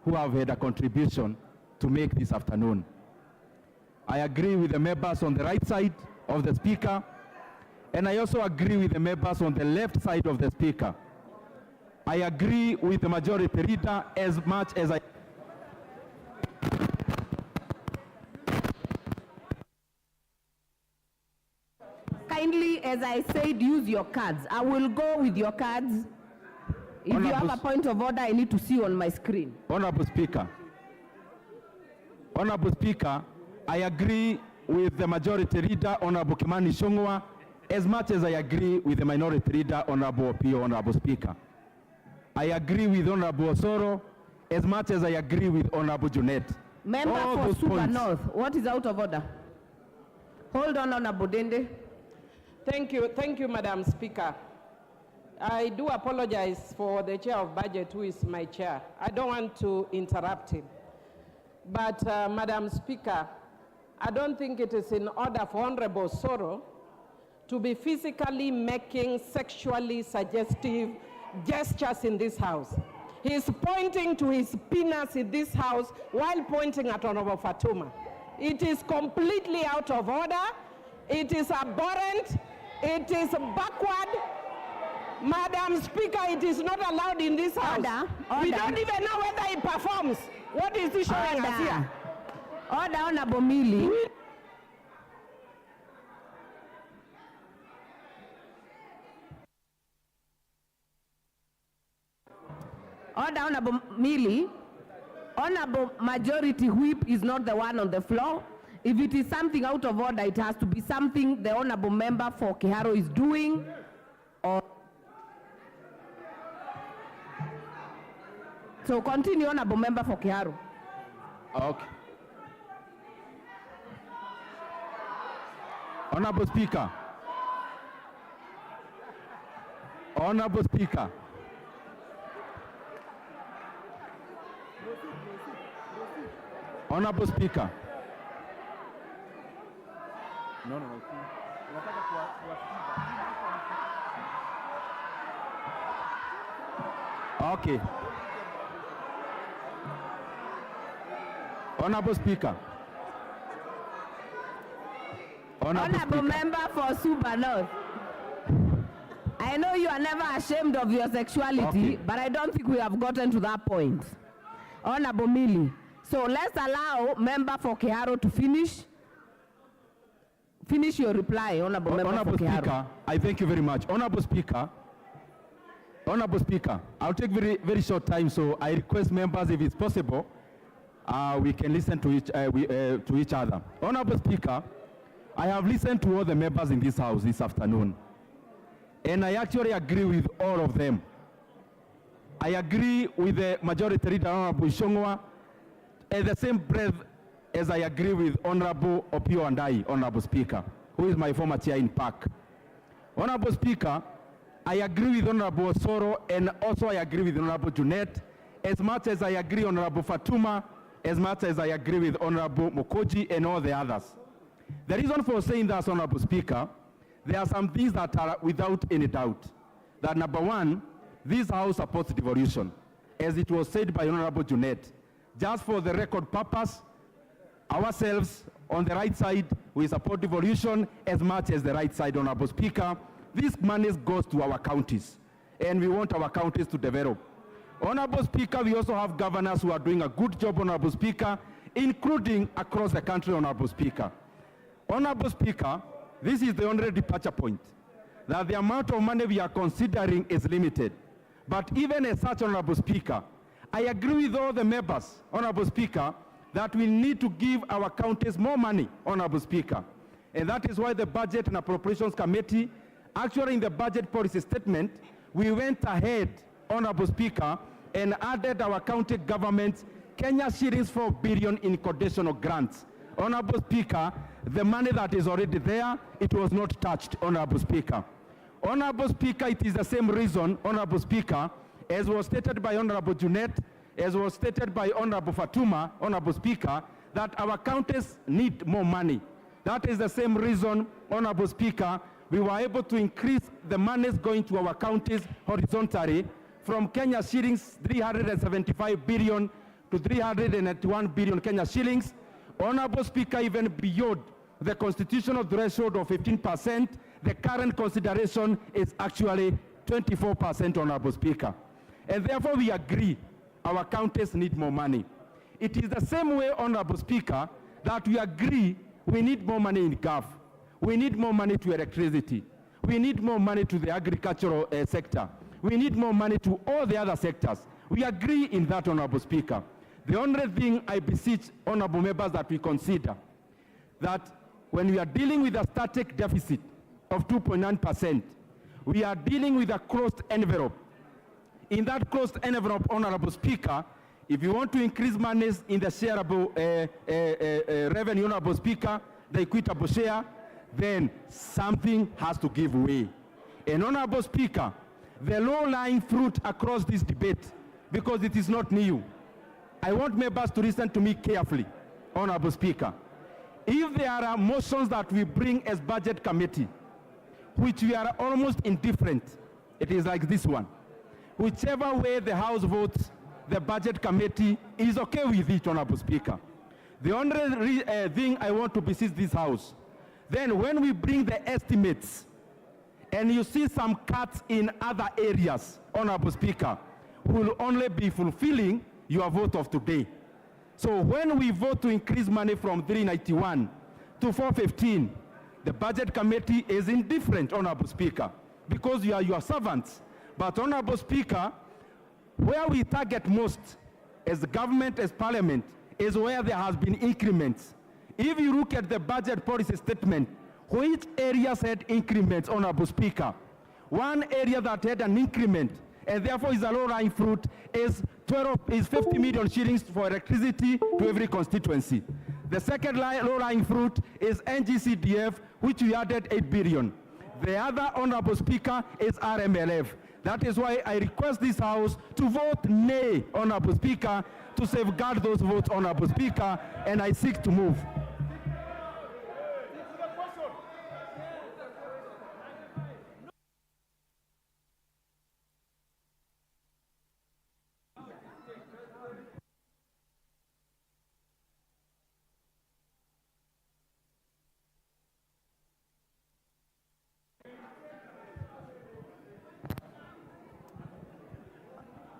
who have had a contribution to make this afternoon. I agree with the members on the right side of the Speaker, and I also agree with the members on the left side of the Speaker. I agree with the Majority Leader as much as I... Kindly, as I said, use your cards. I will go with your cards. If you have a point of order, I need to see on my screen. Honorable Speaker, Honorable Speaker, I agree with the Majority Leader, Honorable Kimani Ichung'wah, as much as I agree with the Minority Leader, Honorable Opio, Honorable Speaker. I agree with Honorable Osoro, as much as I agree with Honorable Junet. Member All for those Suba points. North, what is out of order? Hold on, Honorable Dende. Thank you, Madam Speaker. I do apologize for the Chair of Budget, who is my chair. I don't want to interrupt him. But, Madam Speaker, I don't think it is in order for Honorable Soro to be physically making sexually suggestive gestures in this House. He is pointing to his penis in this House while pointing at Honorable Fatuma. It is completely out of order. It is abhorrent. It is backward. Madam Speaker, it is not allowed in this House. Order. We don't even know whether he performs. What is he showing us here? Order, Honorable Mili. Order, Honorable Mili. Honorable Majority Whip is not the one on the floor. If it is something out of order, it has to be something the Honorable Member for Kiharo is doing. So continue, Honorable Member for Kiharo. Okay. Honorable Speaker. Honorable Speaker. Honorable Speaker. Okay. Honorable Speaker. Honorable Member for Suba North. I know you are never ashamed of your sexuality, Okay. but I don't think we have gotten to that point. Honorable Mili. So let's allow Member for Kiharo to finish. Finish your reply, Honorable Member Honorable for Kiharo. Speaker, I thank you very much. Honorable Speaker, I'll take very short time, so I request members, if it's possible, we can listen to each other. Honorable Speaker, I have listened to all the members in this House this afternoon, and I actually agree with all of them. I agree with the Majority Leader, Honorable Ichung'wah, at the same breath as I agree with Honorable Opio Andai, Honorable Speaker, who is my former chair in PAC. Honorable Speaker, I agree with Honorable Osoro, and also I agree with Honorable Junet, as much as I agree with Honorable Fatuma, as much as I agree with Honorable Mokoji and all the others. The reason for saying that, Honorable Speaker, there are some things that are without any doubt. That number one, this House supports devolution, as it was said by Honorable Junet. Just for the record purpose, ourselves on the right side, we support devolution as much as the right side, Honorable Speaker. This money goes to our counties, and we want our counties to develop. Honorable Speaker, we also have governors who are doing a good job, Honorable Speaker, including across the country, Honorable Speaker. Honorable Speaker, this is the only departure point, that the amount of money we are considering is limited. But even as such, Honorable Speaker, I agree with all the members, Honorable Speaker, that we need to give our counties more money, Honorable Speaker. And that is why the Budget and Appropriations Committee, actually in the budget policy statement, we went ahead, Honorable Speaker, and added our county governments Kenya shillings 4 billion in conditional grants. Honorable Speaker, the money that is already there, it was not touched, Honorable Speaker. Honorable Speaker, it is the same reason, Honorable Speaker, as was stated by Honorable Junet, as was stated by Honorable Fatuma, Honorable Speaker, that our counties need more money. That is the same reason, Honorable Speaker, we were able to increase the monies going to our counties horizontally from Kenya shillings 375 billion to 381 billion Kenya shillings. Honorable Speaker, even beyond the constitutional threshold of 15%, the current consideration is actually 24%, Honorable Speaker. And therefore we agree our counties need more money. It is the same way, Honorable Speaker, that we agree we need more money in GOV. We need more money to electricity. We need more money to the agricultural sector. We need more money to all the other sectors. We agree in that, Honorable Speaker. The only thing I beseech honorable members that we consider that when we are dealing with a static deficit of 2.9%, we are dealing with a closed envelope. In that closed envelope, Honorable Speaker, if you want to increase monies in the shareable revenue, Honorable Speaker, the equitable share, then something has to give way. And Honorable Speaker, the low-lying fruit across this debate, because it is not new, I want members to listen to me carefully, Honorable Speaker. If there are motions that we bring as budget committee, which we are almost indifferent, it is like this one. Whichever way the House votes, the budget committee is okay with it, Honorable Speaker. The only thing I want to beseech this House, then when we bring the estimates, and you see some cuts in other areas, Honorable Speaker, will only be fulfilling your vote of today. So when we vote to increase money from 391 to 415, the budget committee is indifferent, Honorable Speaker, because you are your servants. But Honorable Speaker, where we target most as the government, as parliament, is where there has been increments. If you look at the budget policy statement, which areas had increments, Honorable Speaker? One area that had an increment, and therefore is a low-lying fruit, is 50 million shillings for electricity to every constituency. The second low-lying fruit is NGCDF, which we added 8 billion. The other, Honorable Speaker, is RMLF. That is why I request this House to vote nay, Honorable Speaker, to safeguard those votes, Honorable Speaker, and I seek to move.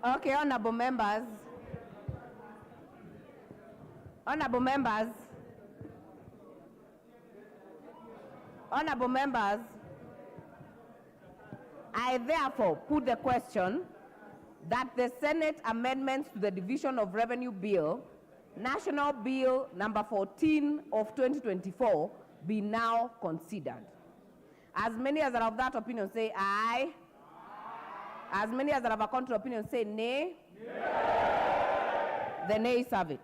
Okay, honorable members. Honorable members. Honorable members. I therefore put the question that the Senate amendments to the Division of Revenue Bill, National Bill number 14 of 2024, be now considered. As many as are of that opinion say aye. As many as have a contrary opinion say nay. The nays have it.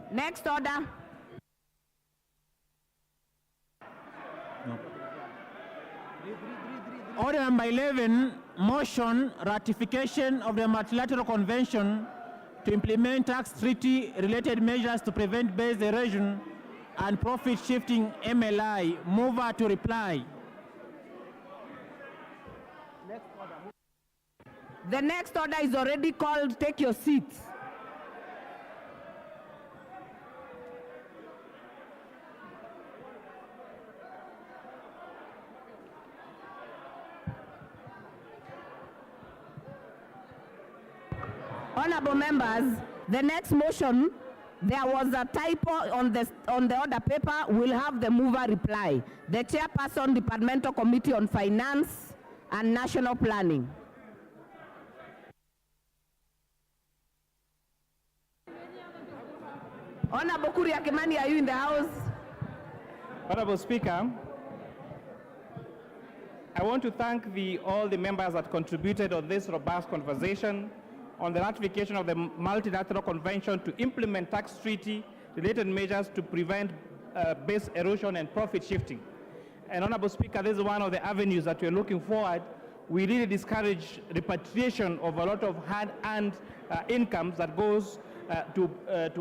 Next order. Order number 11, motion ratification of the multilateral convention to implement tax treaty related measures to prevent base erosion and profit shifting MLI. Mover to reply. The next order is already called. Take your seats. Honorable members, the next motion, there was a typo on the order paper. We'll have the mover reply. The chairperson, Departmental Committee on Finance and National Planning. Honorable Kuria Kimani, are you in the house? Honorable Speaker, I want to thank all the members that contributed on this robust conversation on the ratification of the multilateral convention to implement tax treaty related measures to prevent base erosion and profit shifting. And Honorable Speaker, this is one of the avenues that we're looking forward. We really discourage repatriation of a lot of hard-earned incomes that goes to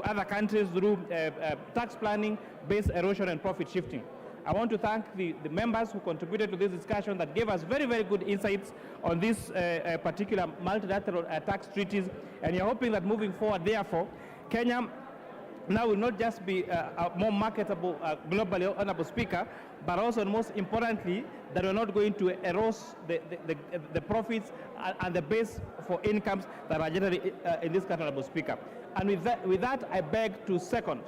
other countries through tax planning, base erosion, and profit shifting. I want to thank the members who contributed to this discussion that gave us very, very good insights on these particular multilateral tax treaties. And you're hoping that moving forward, therefore, Kenya now will not just be more marketable globally, Honorable Speaker, but also, and most importantly, that we're not going to erode the profits and the base for incomes that are generated in this country, Honorable Speaker. And with that, I beg to second.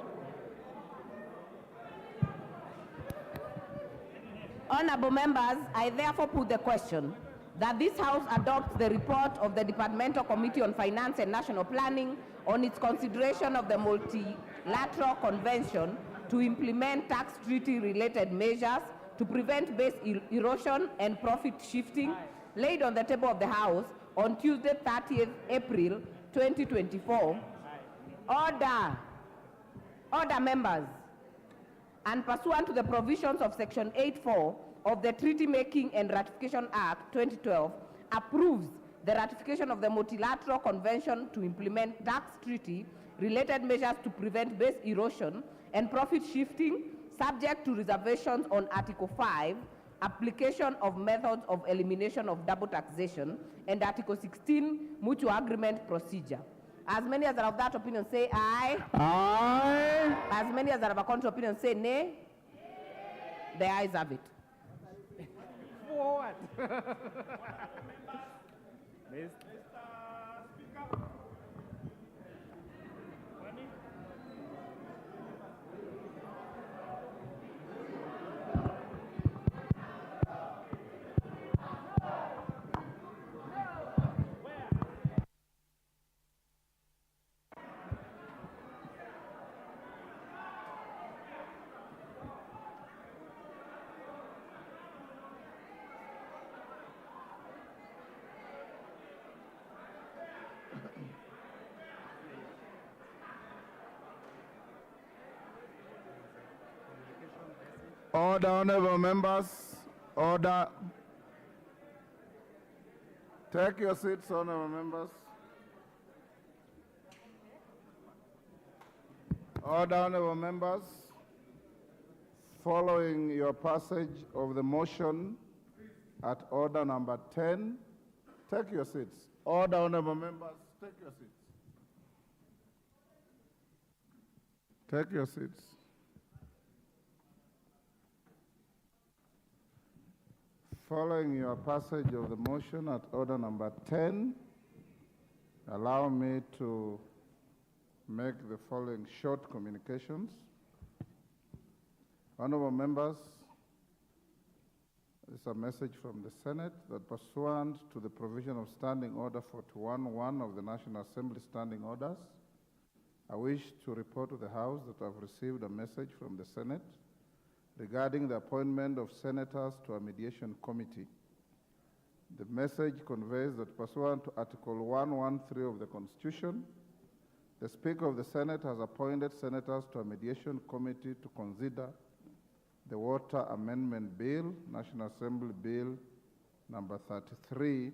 Honorable members, I therefore put the question that this House adopts the report of the Departmental Committee on Finance and National Planning on its consideration of the multilateral convention to implement tax treaty-related measures to prevent base erosion and profit shifting, laid on the table of the House on Tuesday, 30th April 2024. Order, members. And pursuant to the provisions of Section 8.4 of the Treaty Making and Ratification Act 2012, approves the ratification of the Multilateral Convention to implement tax treaty-related measures to prevent base erosion and profit shifting, subject to reservations on Article 5, application of methods of elimination of double taxation, and Article 16, mutual agreement procedure. As many as are of that opinion say aye. Aye. As many as are of a contrary opinion say nay. The ayes have it. Forward. Order, honorable members. Order. Take your seats, honorable members. Order, honorable members. Following your passage of the motion at order number 10, take your seats. Order, honorable members. Take your seats. Take your seats. Following your passage of the motion at order number 10, allow me to make the following short communications. Honorable members, this is a message from the Senate that pursuant to the provision of Standing Order 41.1 of the National Assembly Standing Orders, I wish to report to the House that I've received a message from the Senate regarding the appointment of senators to a mediation committee. The message conveys that pursuant to Article 113 of the Constitution, the Speaker of the Senate has appointed senators to a mediation committee to consider the Water Amendment Bill, National Assembly Bill number 33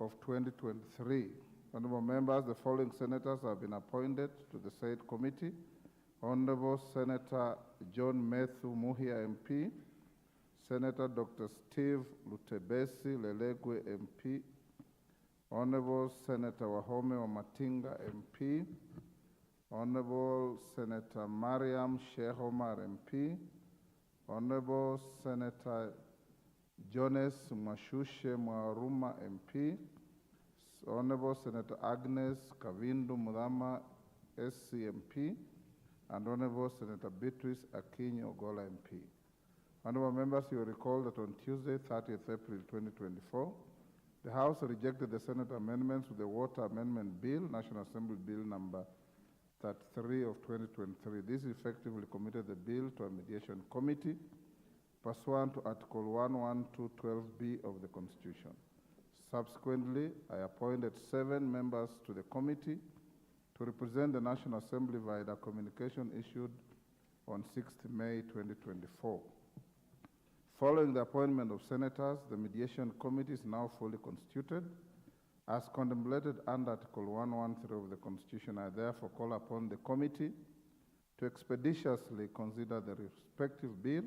of 2023. Honorable members, the following senators have been appointed to the said committee: Honorable Senator John Matthew Muhia MP, Senator Dr. Steve Lutebesi Lelegwe MP, Honorable Senator Wahome Wamatinga MP, Honorable Senator Mariam Shehomar MP, Honorable Senator Jones Mwashushe Mwaruma MP, Honorable Senator Agnes Kavindu Mudama SCMP, and Honorable Senator Beatrice Akinyi Ogola MP. Honorable members, you will recall that on Tuesday, 30th April 2024, the House rejected the Senate amendments to the Water Amendment Bill, National Assembly Bill number 33 of 2023. This effectively committed the bill to a mediation committee pursuant to Article 112(12)B of the Constitution. Subsequently, I appointed 7 members to the committee to represent the National Assembly via a communication issued on 6th May 2024. Following the appointment of senators, the mediation committee is now fully constituted. As contemplated under Article 113 of the Constitution, I therefore call upon the committee to expeditiously consider the respective bill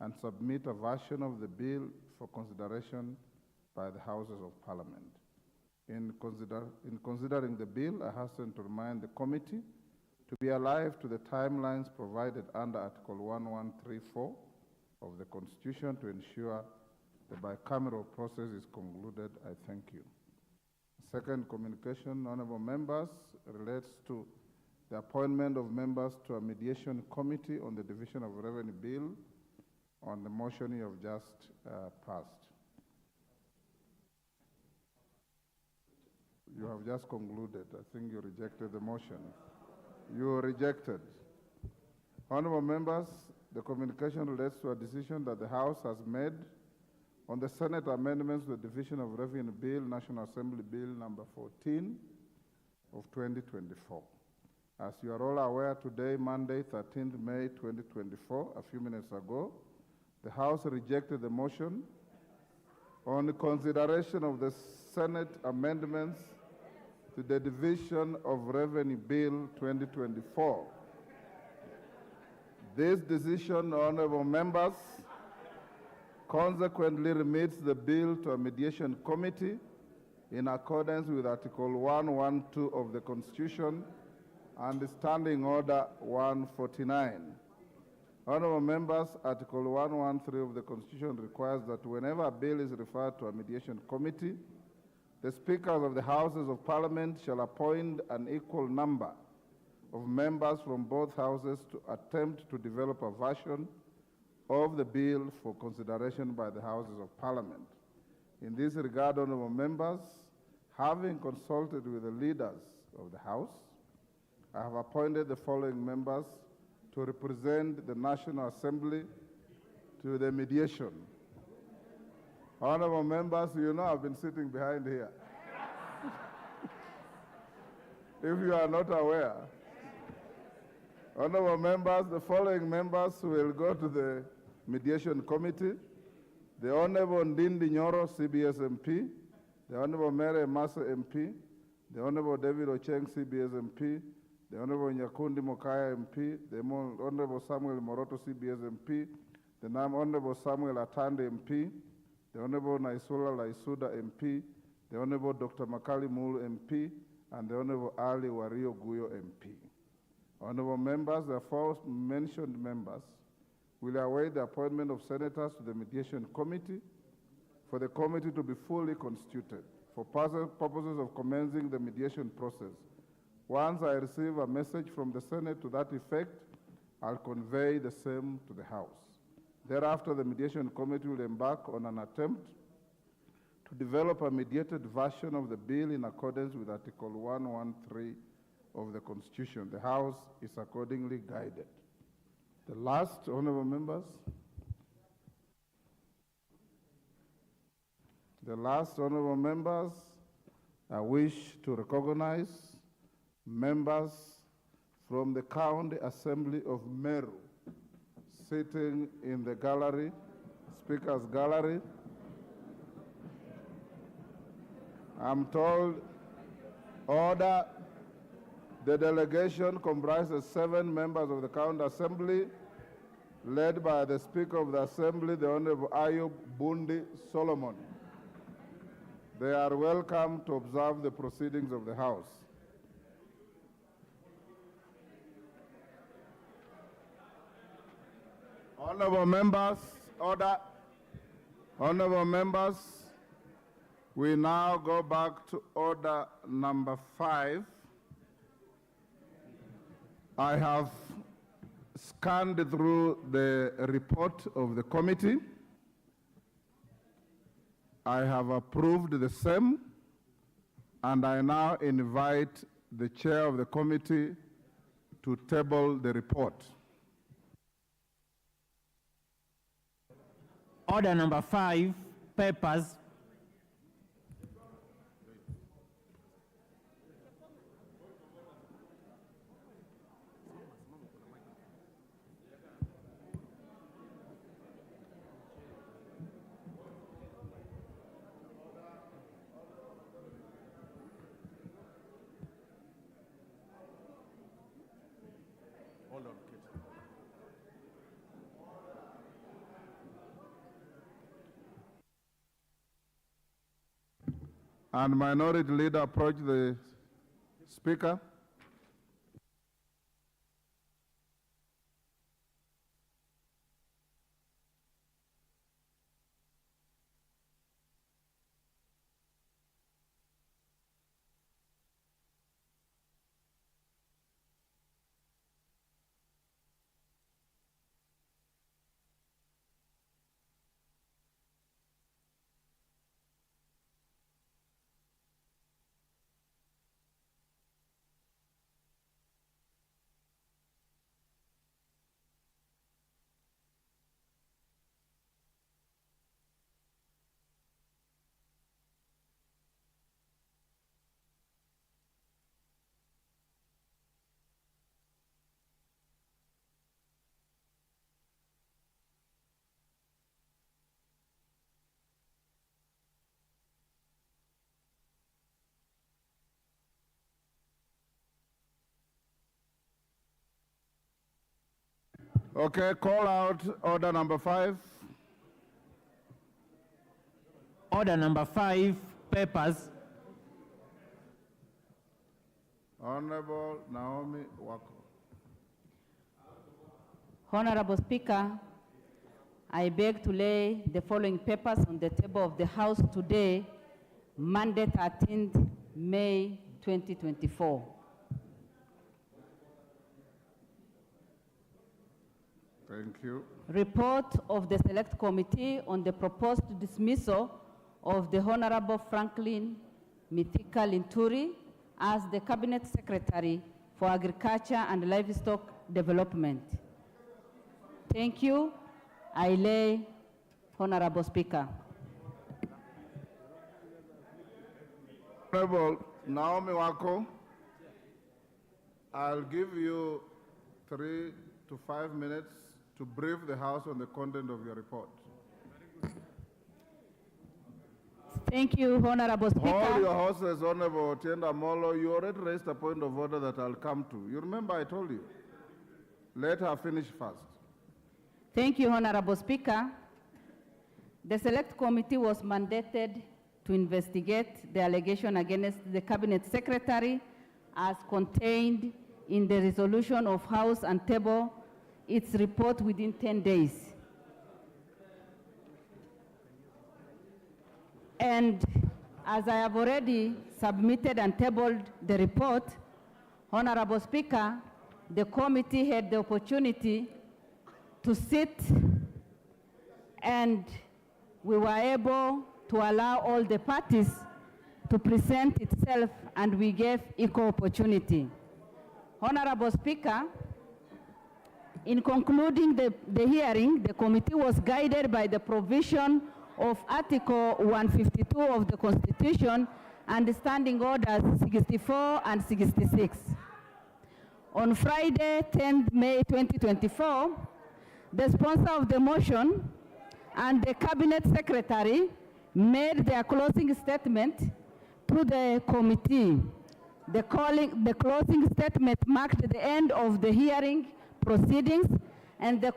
and submit a version of the bill for consideration by the Houses of Parliament. In considering the bill, I hasten to remind the committee to be alive to the timelines provided under Article 1134 of the Constitution to ensure the bicameral process is concluded. I thank you. Second communication, honorable members, relates to the appointment of members to a mediation committee on the Division of Revenue Bill on the motion you have just passed. You have just concluded. I think you rejected the motion. You rejected. Honorable members, the communication relates to a decision that the House has made on the Senate amendments to the Division of Revenue Bill, National Assembly Bill number 14 of 2024. As you are all aware, today, Monday, 13th May 2024, a few minutes ago, the House rejected the motion on consideration of the Senate amendments to the Division of Revenue Bill 2024. This decision, honorable members, consequently remits the bill to a mediation committee in accordance with Article 112 of the Constitution and Standing Order 149. Honorable members, Article 113 of the Constitution requires that whenever a bill is referred to a mediation committee, the speakers of the Houses of Parliament shall appoint an equal number of members from both houses to attempt to develop a version of the bill for consideration by the Houses of Parliament. In this regard, honorable members, having consulted with the leaders of the House, I have appointed the following members to represent the National Assembly to the mediation. Honorable members, you know I've been sitting behind here. If you are not aware, honorable members, the following members will go to the mediation committee: the Honorable Ndindi Nyoro, CBS MP, the Honorable Mary Massa MP, the Honorable David Ocheng, CBS MP, the Honorable Nyakundi Mokaya MP, the Honorable Samuel Moroto, CBS MP, the Honorable Samuel Atande MP, the Honorable Naisula Laisuda MP, the Honorable Dr. Makali Mulu MP, and the Honorable Ali Wario Guyo MP. Honorable members, the aforementioned members will await the appointment of senators to the mediation committee for the committee to be fully constituted for purposes of commencing the mediation process. Once I receive a message from the Senate to that effect, I'll convey the same to the House. Thereafter, the mediation committee will embark on an attempt to develop a mediated version of the bill in accordance with Article 113 of the Constitution. The House is accordingly guided. The last, honorable members, I wish to recognize members from the County Assembly of Meru sitting in the gallery, Speaker's Gallery. I'm told, order. The delegation comprises 7 members of the County Assembly, led by the Speaker of the Assembly, the Honorable Ayub Bundi Solomon. They are welcome to observe the proceedings of the House. Honorable members, order. Honorable members, we now go back to order number 5. I have scanned through the report of the committee. I have approved the same, and I now invite the chair of the committee to table the report. Order number 5, papers. And Minority Leader approached the Speaker. Okay, call out order number 5. Order number 5, papers. Honorable Naomi Wako. Honorable Speaker, I beg to lay the following papers on the table of the House today, Monday, 13th May 2024. Thank you. Report of the Select Committee on the proposed dismissal of the Honorable Franklin Mithika Linturi as the Cabinet Secretary for Agriculture and Livestock Development. Thank you. I lay, Honorable Speaker. Honorable Naomi Wako, I'll give you 3 to 5 minutes to brief the House on the content of your report. Thank you, Honorable Speaker. Hold your horses, Honorable Otienda Molo. You already raised a point of order that I'll come to. You remember I told you. Let her finish first. Thank you, Honorable Speaker. The Select Committee was mandated to investigate the allegation against the Cabinet Secretary as contained in the resolution of House and table its report within 10 days. And as I have already submitted and tabled the report, Honorable Speaker, the committee had the opportunity to sit, and we were able to allow all the parties to present itself, and we gave equal opportunity. Honorable Speaker, in concluding the hearing, the committee was guided by the provision of Article 152 of the Constitution and Standing Orders 64 and 66. On Friday, 10th May 2024, the sponsor of the motion and the Cabinet Secretary made their closing statement to the committee. The closing statement marked the end of the hearing proceedings, and the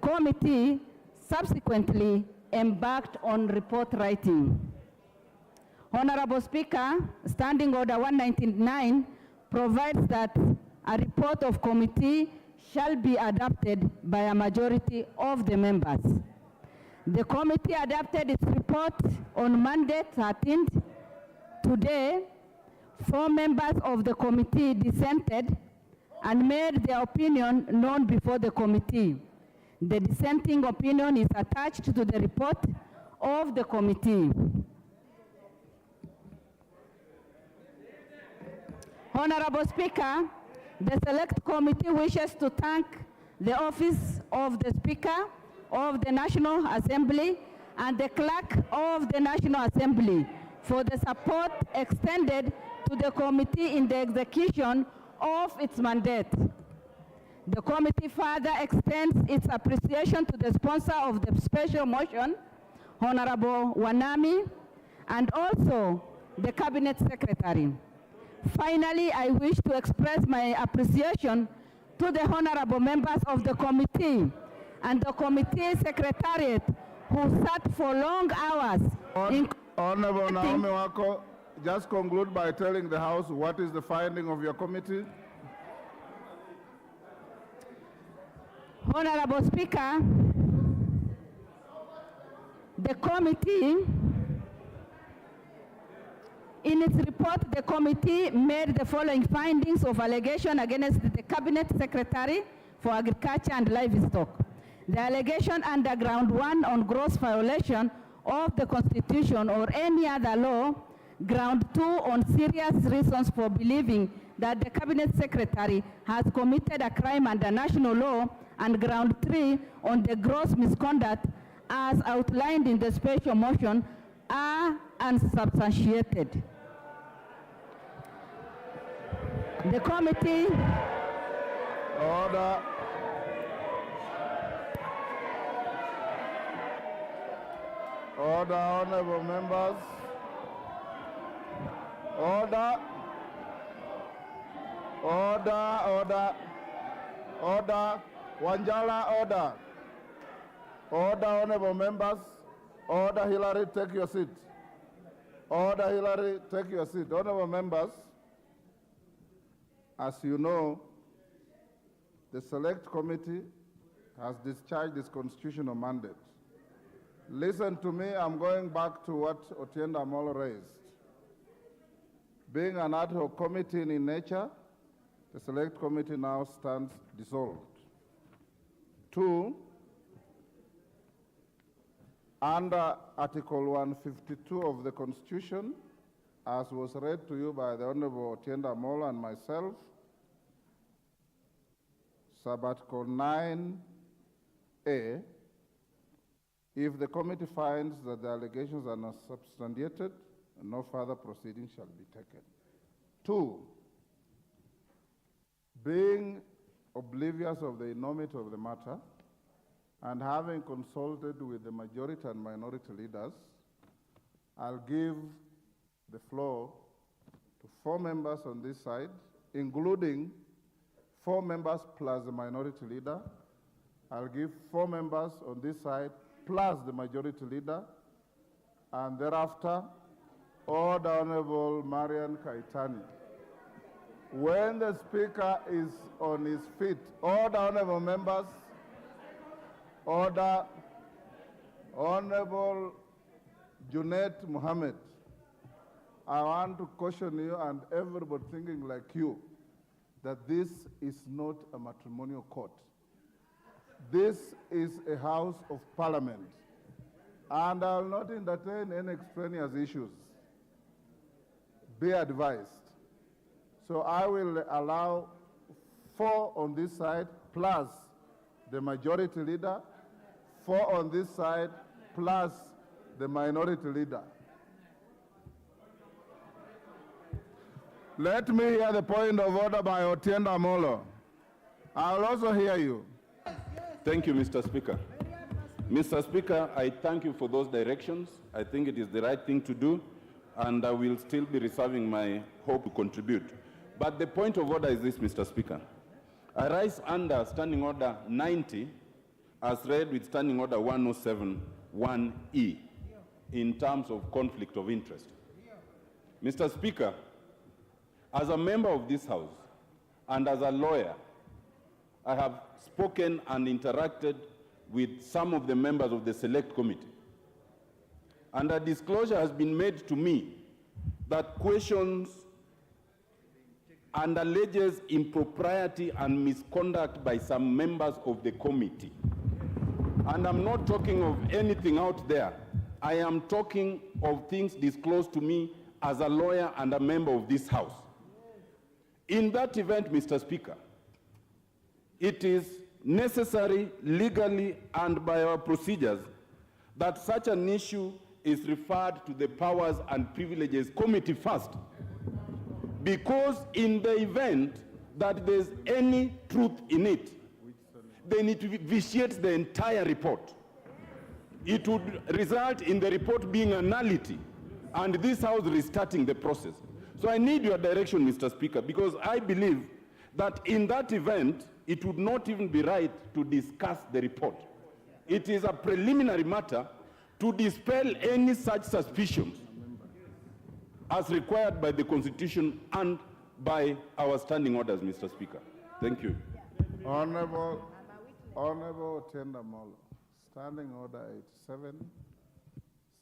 committee subsequently embarked on report writing. Honorable Speaker, Standing Order 199 provides that a report of committee shall be adopted by a majority of the members. The committee adopted its report on Monday, 13th. Today, 4 members of the committee dissented and made their opinion known before the committee. The dissenting opinion is attached to the report of the committee. Honorable Speaker, the Select Committee wishes to thank the Office of the Speaker of the National Assembly and the Clerk of the National Assembly for the support extended to the committee in the execution of its mandate. The committee further extends its appreciation to the sponsor of the special motion, Honorable Wanami, and also the Cabinet Secretary. Finally, I wish to express my appreciation to the honorable members of the committee and the committee secretariat who sat for long hours. Honorable Naomi Wako, just conclude by telling the House what is the finding of your committee. Honorable Speaker, the committee, in its report, the committee made the following findings of allegation against the Cabinet Secretary for Agriculture and Livestock. The allegation under ground 1 on gross violation of the Constitution or any other law, ground 2 on serious reasons for believing that the Cabinet Secretary has committed a crime under national law, and ground 3 on the gross misconduct as outlined in the special motion are unsubstantiated. The committee... Order. Order, honorable members. Order. Order, order, order. Wanjala, order. Order, honorable members. Order, Hillary, take your seat. Order, Hillary, take your seat. Honorable members, as you know, the Select Committee has discharged its constitutional mandate. Listen to me, I'm going back to what Otienda Amolo raised. Being an ad hoc committee in nature, the Select Committee now stands dissolved. 2, under Article 152 of the Constitution, as was read to you by the Honorable Otienda Amolo and myself, Sub-Article 9A, if the committee finds that the allegations are not substantiated, no further proceedings shall be taken. 2, being oblivious of the enormity of the matter and having consulted with the majority and minority leaders, I'll give the floor to 4 members on this side, including 4 members plus the minority leader. I'll give 4 members on this side plus the majority leader, and thereafter, all the Honorable Marian Kaitani. When the Speaker is on his feet, all the Honorable members, order, Honorable Junet Mohammed, I want to caution you and everybody thinking like you that this is not a matrimonial court. This is a house of parliament, and I will not entertain any extraneous issues. Be advised. So I will allow 4 on this side plus the majority leader, 4 on this side plus the minority leader. Let me hear the point of order by Otienda Amolo. I will also hear you. Thank you, Mr. Speaker. Mr. Speaker, I thank you for those directions. I think it is the right thing to do, and I will still be reserving my hope to contribute. But the point of order is this, Mr. Speaker. I rise under Standing Order 90 as read with Standing Order 107(1)(e) in terms of conflict of interest. Mr. Speaker, as a member of this House and as a lawyer, I have spoken and interacted with some of the members of the Select Committee. And a disclosure has been made to me that questions and alleges impropriety and misconduct by some members of the committee. And I'm not talking of anything out there. I am talking of things disclosed to me as a lawyer and a member of this House. In that event, Mr. Speaker, it is necessary legally and by our procedures that such an issue is referred to the Powers and Privileges Committee first. Because in the event that there's any truth in it, then it vitiates the entire report. It would result in the report being a nullity and this House restarting the process. So I need your direction, Mr. Speaker, because I believe that in that event, it would not even be right to discuss the report. It is a preliminary matter to dispel any such suspicions as required by the Constitution and by our standing orders, Mr. Speaker. Thank you. Honorable Otienda Amolo, Standing Order 87,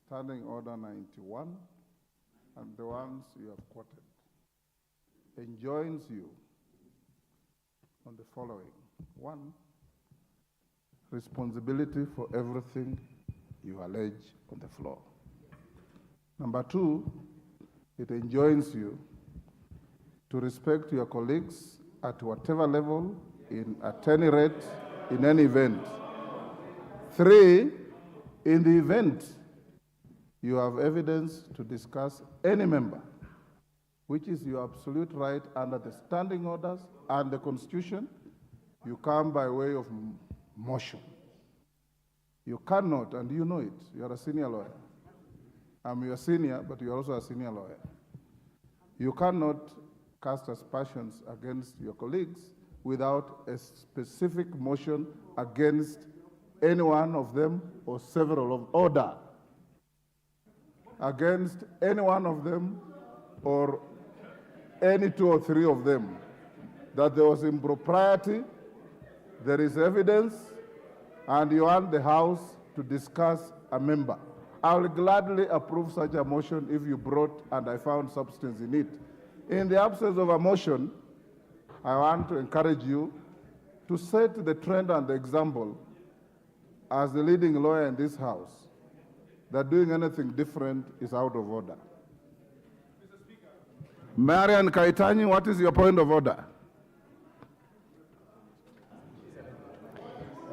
Standing Order 91, and the ones you have quoted, enjoins you on the following. 1, responsibility for everything you allege on the floor. Number 2, it enjoins you to respect your colleagues at whatever level, at any rate, in any event. 3, in the event you have evidence to discuss any member, which is your absolute right under the standing orders and the Constitution, you come by way of motion. You cannot, and you know it, you are a senior lawyer. I'm your senior, but you're also a senior lawyer. You cannot cast aspersions against your colleagues without a specific motion against any one of them or several of order against any one of them or any two or three of them, that there was impropriety, there is evidence, and you want the House to discuss a member. I will gladly approve such a motion if you brought and I found substance in it. In the absence of a motion, I want to encourage you to set the trend and the example as the leading lawyer in this House that doing anything different is out of order. Marian Kaitani, what is your point of order?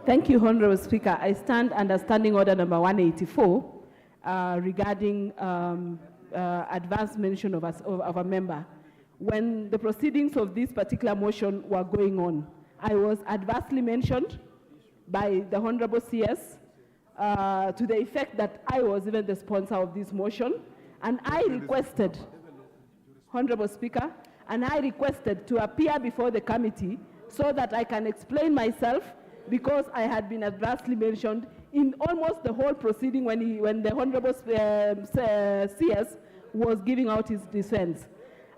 Thank you, Honorable Speaker. I stand under Standing Order number 184 regarding advance mention of a member. When the proceedings of this particular motion were going on, I was adversely mentioned by the Honorable CS to the effect that I was even the sponsor of this motion, and I requested, Honorable Speaker, and I requested to appear before the committee so that I can explain myself, because I had been adversely mentioned in almost the whole proceeding when the Honorable CS was giving out his defense.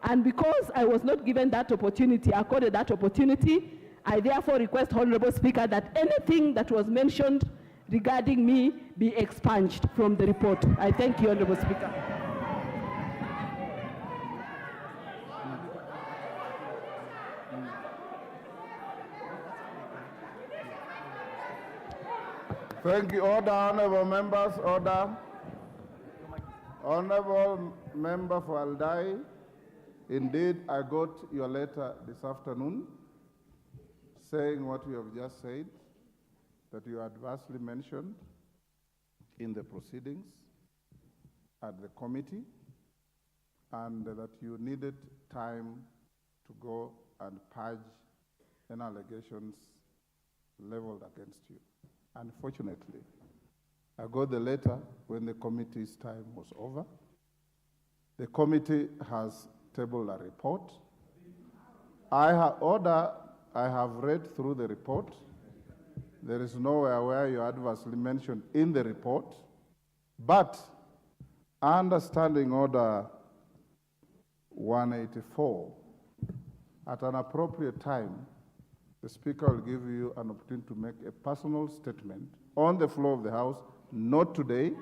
And because I was not given that opportunity, accorded that opportunity, I therefore request, Honorable Speaker, that anything that was mentioned regarding me be expunged from the report. I thank you, Honorable Speaker. Thank you. Order, honorable members, order. Honorable member for Aldai, indeed, I got your letter this afternoon saying what you have just said, that you adversely mentioned in the proceedings at the committee, and that you needed time to go and purge any allegations leveled against you. Unfortunately, I got the letter when the committee's time was over. The committee has tabled a report. I have read through the report. There is nowhere where you adversely mentioned in the report, but under Standing Order 184, at an appropriate time, the Speaker will give you an opportunity to make a personal statement on the floor of the House, not today.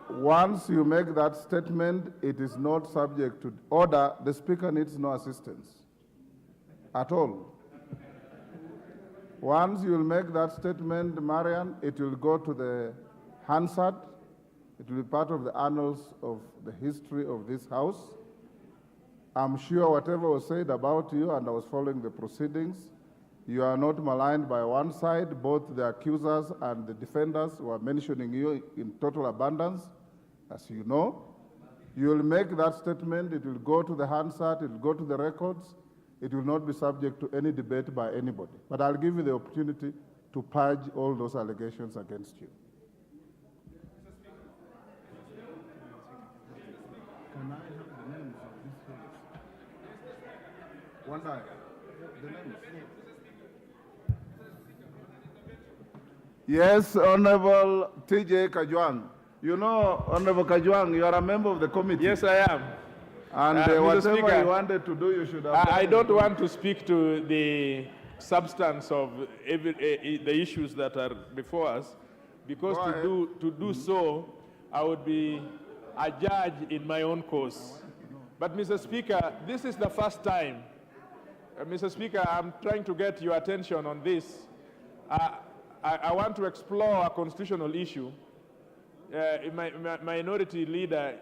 Once you make that statement, it is not subject to order. The Speaker needs no assistance at all. Once you will make that statement, Marian, it will go to the Hansard. It will be part of the annals of the history of this House. I'm sure whatever was said about you, and I was following the proceedings, you are not maligned by one side. Both the accusers and the defenders were mentioning you in total abundance, as you know. You will make that statement, it will go to the Hansard, it will go to the records. It will not be subject to any debate by anybody. But I'll give you the opportunity to purge all those allegations against you. Can I have the names of these folks? One eye. The names. Yes, Honorable T.J. Kajwang. You know, Honorable Kajwang, you are a member of the committee. Yes, I am. And whatever Speaker, you wanted to do, you should have. I don't want to speak to the substance of the issues that are before us, because to do so, I would be a judge in my own cause. But, Mr. Speaker, this is the first time. Mr. Speaker, I'm trying to get your attention on this. I want to explore a constitutional issue. My minority leader,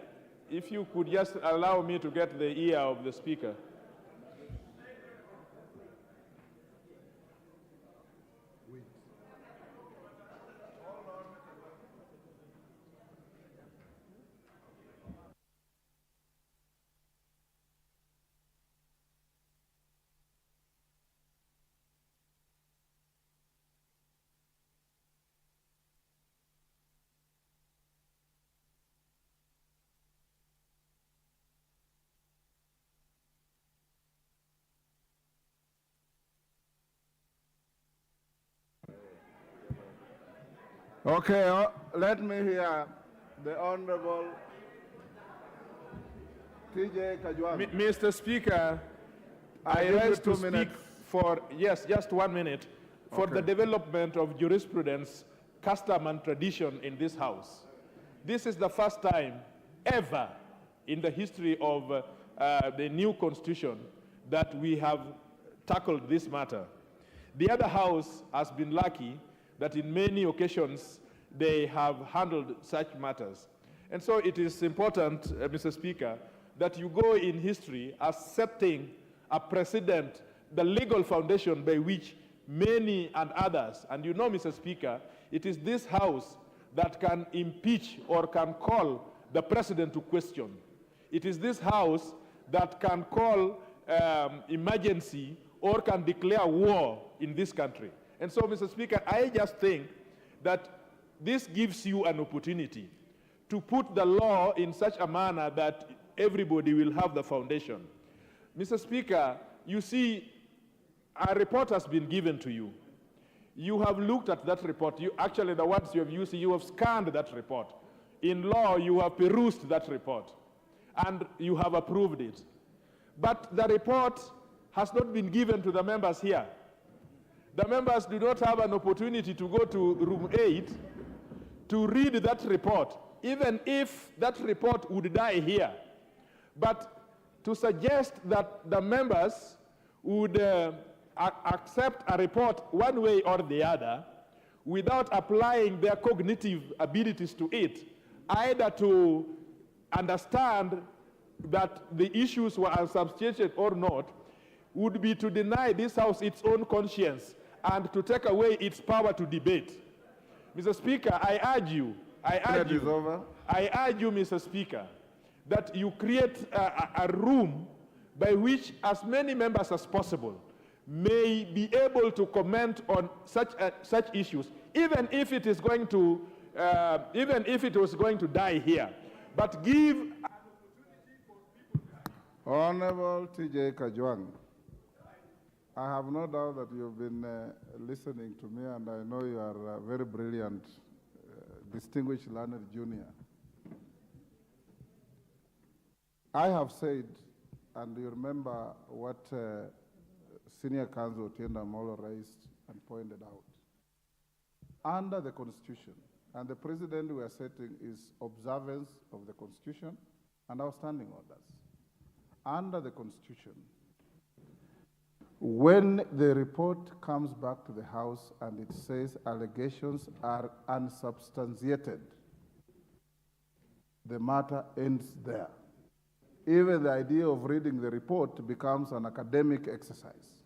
if you could just allow me to get the ear of the Speaker. Okay, let me hear the Honorable TJ Kajwang. Mr. Speaker, I rise to speak for, yes, just 1 minute, for the development of jurisprudence, custom and tradition in this House. This is the first time ever in the history of the new Constitution that we have tackled this matter. The other House has been lucky that in many occasions they have handled such matters. And so it is important, Mr. Speaker, that you go in history as setting a precedent, the legal foundation by which many and others, and you know, Mr. Speaker, it is this House that can impeach or can call the President to question. It is this House that can call emergency or can declare war in this country. And so, Mr. Speaker, I just think that this gives you an opportunity to put the law in such a manner that everybody will have the foundation. Mr. Speaker, you see, a report has been given to you. You have looked at that report. Actually, the words you have used, you have scanned that report. In law, you have perused that report, and you have approved it. But the report has not been given to the members here. The members do not have an opportunity to go to room 8 to read that report, even if that report would die here. But to suggest that the members would accept a report one way or the other without applying their cognitive abilities to it, either to understand that the issues were unsubstantiated or not, would be to deny this House its own conscience and to take away its power to debate. Mr. Speaker, I urge you, Mr. Speaker, that you create a room by which as many members as possible may be able to comment on such issues, even if it is going to, even if it was going to die here. But give Honorable TJ Kajwang, I have no doubt that you've been listening to me, and I know you are a very brilliant, distinguished learned junior. I have said, and you remember what Senior Counsel Otienda Molo raised and pointed out, under the Constitution, and the President we are setting is observance of the Constitution and our standing orders. Under the Constitution, when the report comes back to the House and it says allegations are unsubstantiated, the matter ends there. Even the idea of reading the report becomes an academic exercise.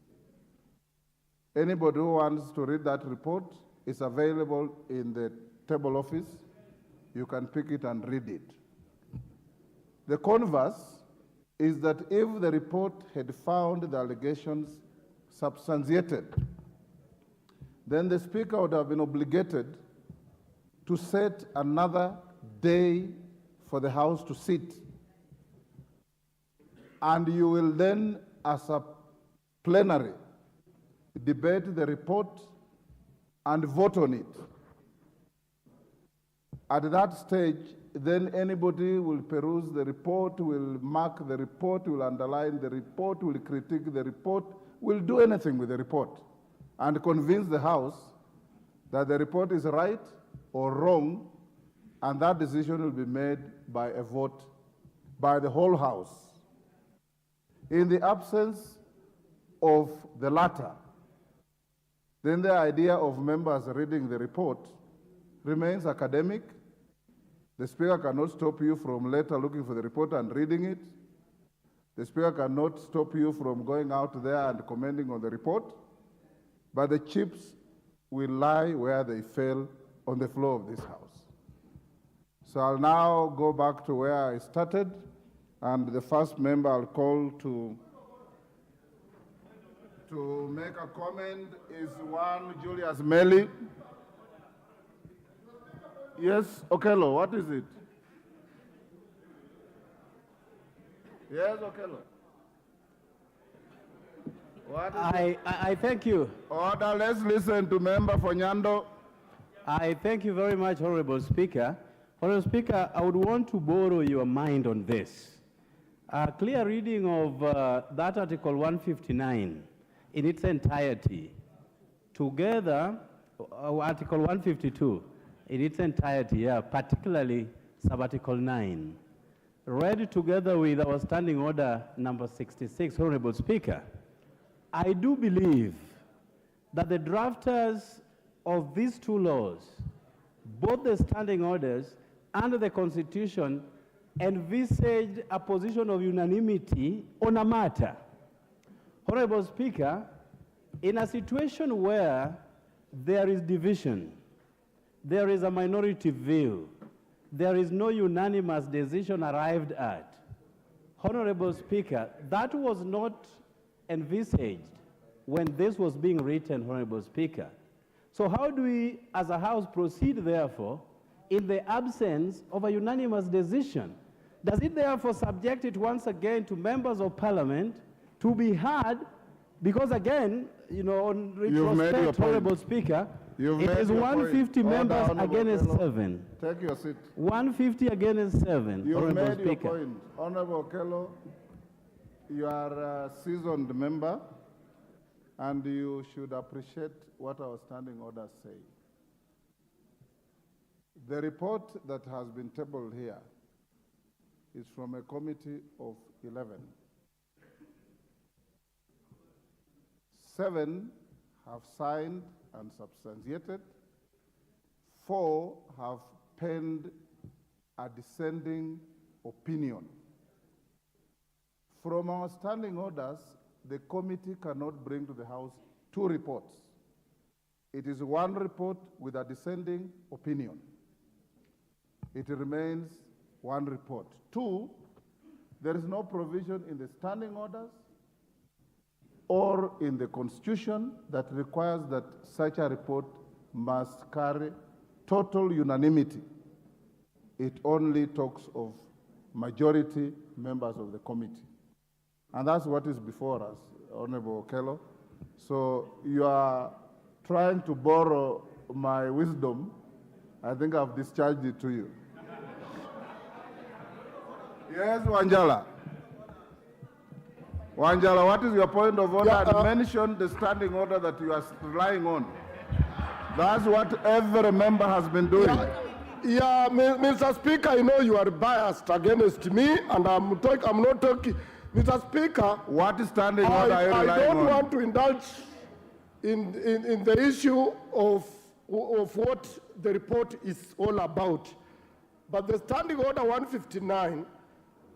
Anybody who wants to read that report is available in the table office. You can pick it and read it. The converse is that if the report had found the allegations substantiated, then the Speaker would have been obligated to set another day for the House to sit. And you will then, as a plenary, debate the report and vote on it. At that stage, then anybody will peruse the report, will mark the report, will underline the report, will critique the report, will do anything with the report and convince the House that the report is right or wrong, and that decision will be made by a vote by the whole House. In the absence of the latter, then the idea of members reading the report remains academic. The Speaker cannot stop you from later looking for the report and reading it. The Speaker cannot stop you from going out there and commenting on the report, but the chips will lie where they fell, on the floor of this House. So I'll now go back to where I started, and the first member I'll call to make a comment is one Julius Meli. Yes, Okello, what is it? Yes, Okello. I thank you. Order, let's listen to Member for Nyando. I thank you very much, Honorable Speaker. Honorable Speaker, I would want to borrow your mind on this. A clear reading of that Article 159 in its entirety, together, Article 152 in its entirety, yeah, particularly Sub-Article 9, read together with our Standing Order number 66, Honorable Speaker, I do believe that the drafters of these two laws, both the standing orders and the Constitution, envisaged a position of unanimity on a matter. Honorable Speaker, in a situation where there is division, there is a minority view, there is no unanimous decision arrived at, Honorable Speaker, that was not envisaged when this was being written, Honorable Speaker. So how do we, as a House, proceed, therefore, in the absence of a unanimous decision? Does it therefore subject it once again to members of Parliament to be heard? Because again, you know, on retrospect, Honorable Speaker, it is 150 members against 7. Take your seat. 150 against 7, You've Honorable made Speaker. your point. Honorable Okello, you are a seasoned member, and you should appreciate what our standing orders say. The report that has been tabled here is from a committee of 11. 7 have signed and substantiated. 4 have penned a dissenting opinion. From our standing orders, the committee cannot bring to the House 2 reports. It is 1 report with a dissenting opinion. It remains 1 report. 2, there is no provision in the standing orders or in the Constitution that requires that such a report must carry total unanimity. It only talks of majority members of the committee. And that's what is before us, Honorable Okello. So you are trying to borrow my wisdom. I think I've discharged it to you. Yes, Wanjala. Wanjala, what is your point of order? And mention the standing order that you are relying on. That's what every member has been doing. Yeah, Mr. Speaker, I know you are biased against me, and I'm not talking. Mr. Speaker, what is standing order are you relying on? I don't want to indulge in the issue of what the report is all about. But the standing order 159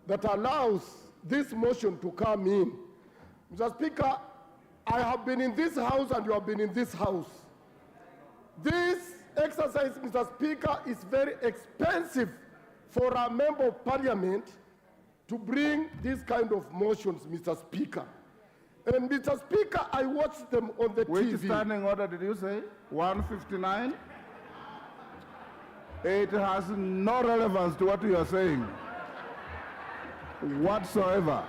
that allows this motion to come in. Mr. Speaker, I have been in this House and you have been in this House. This exercise, Mr. Speaker, is very expensive for a member of Parliament to bring these kind of motions, Mr. Speaker. And Mr. Speaker, I watched them on the TV. Which standing order did you say? 159? It has no relevance to what you are saying whatsoever.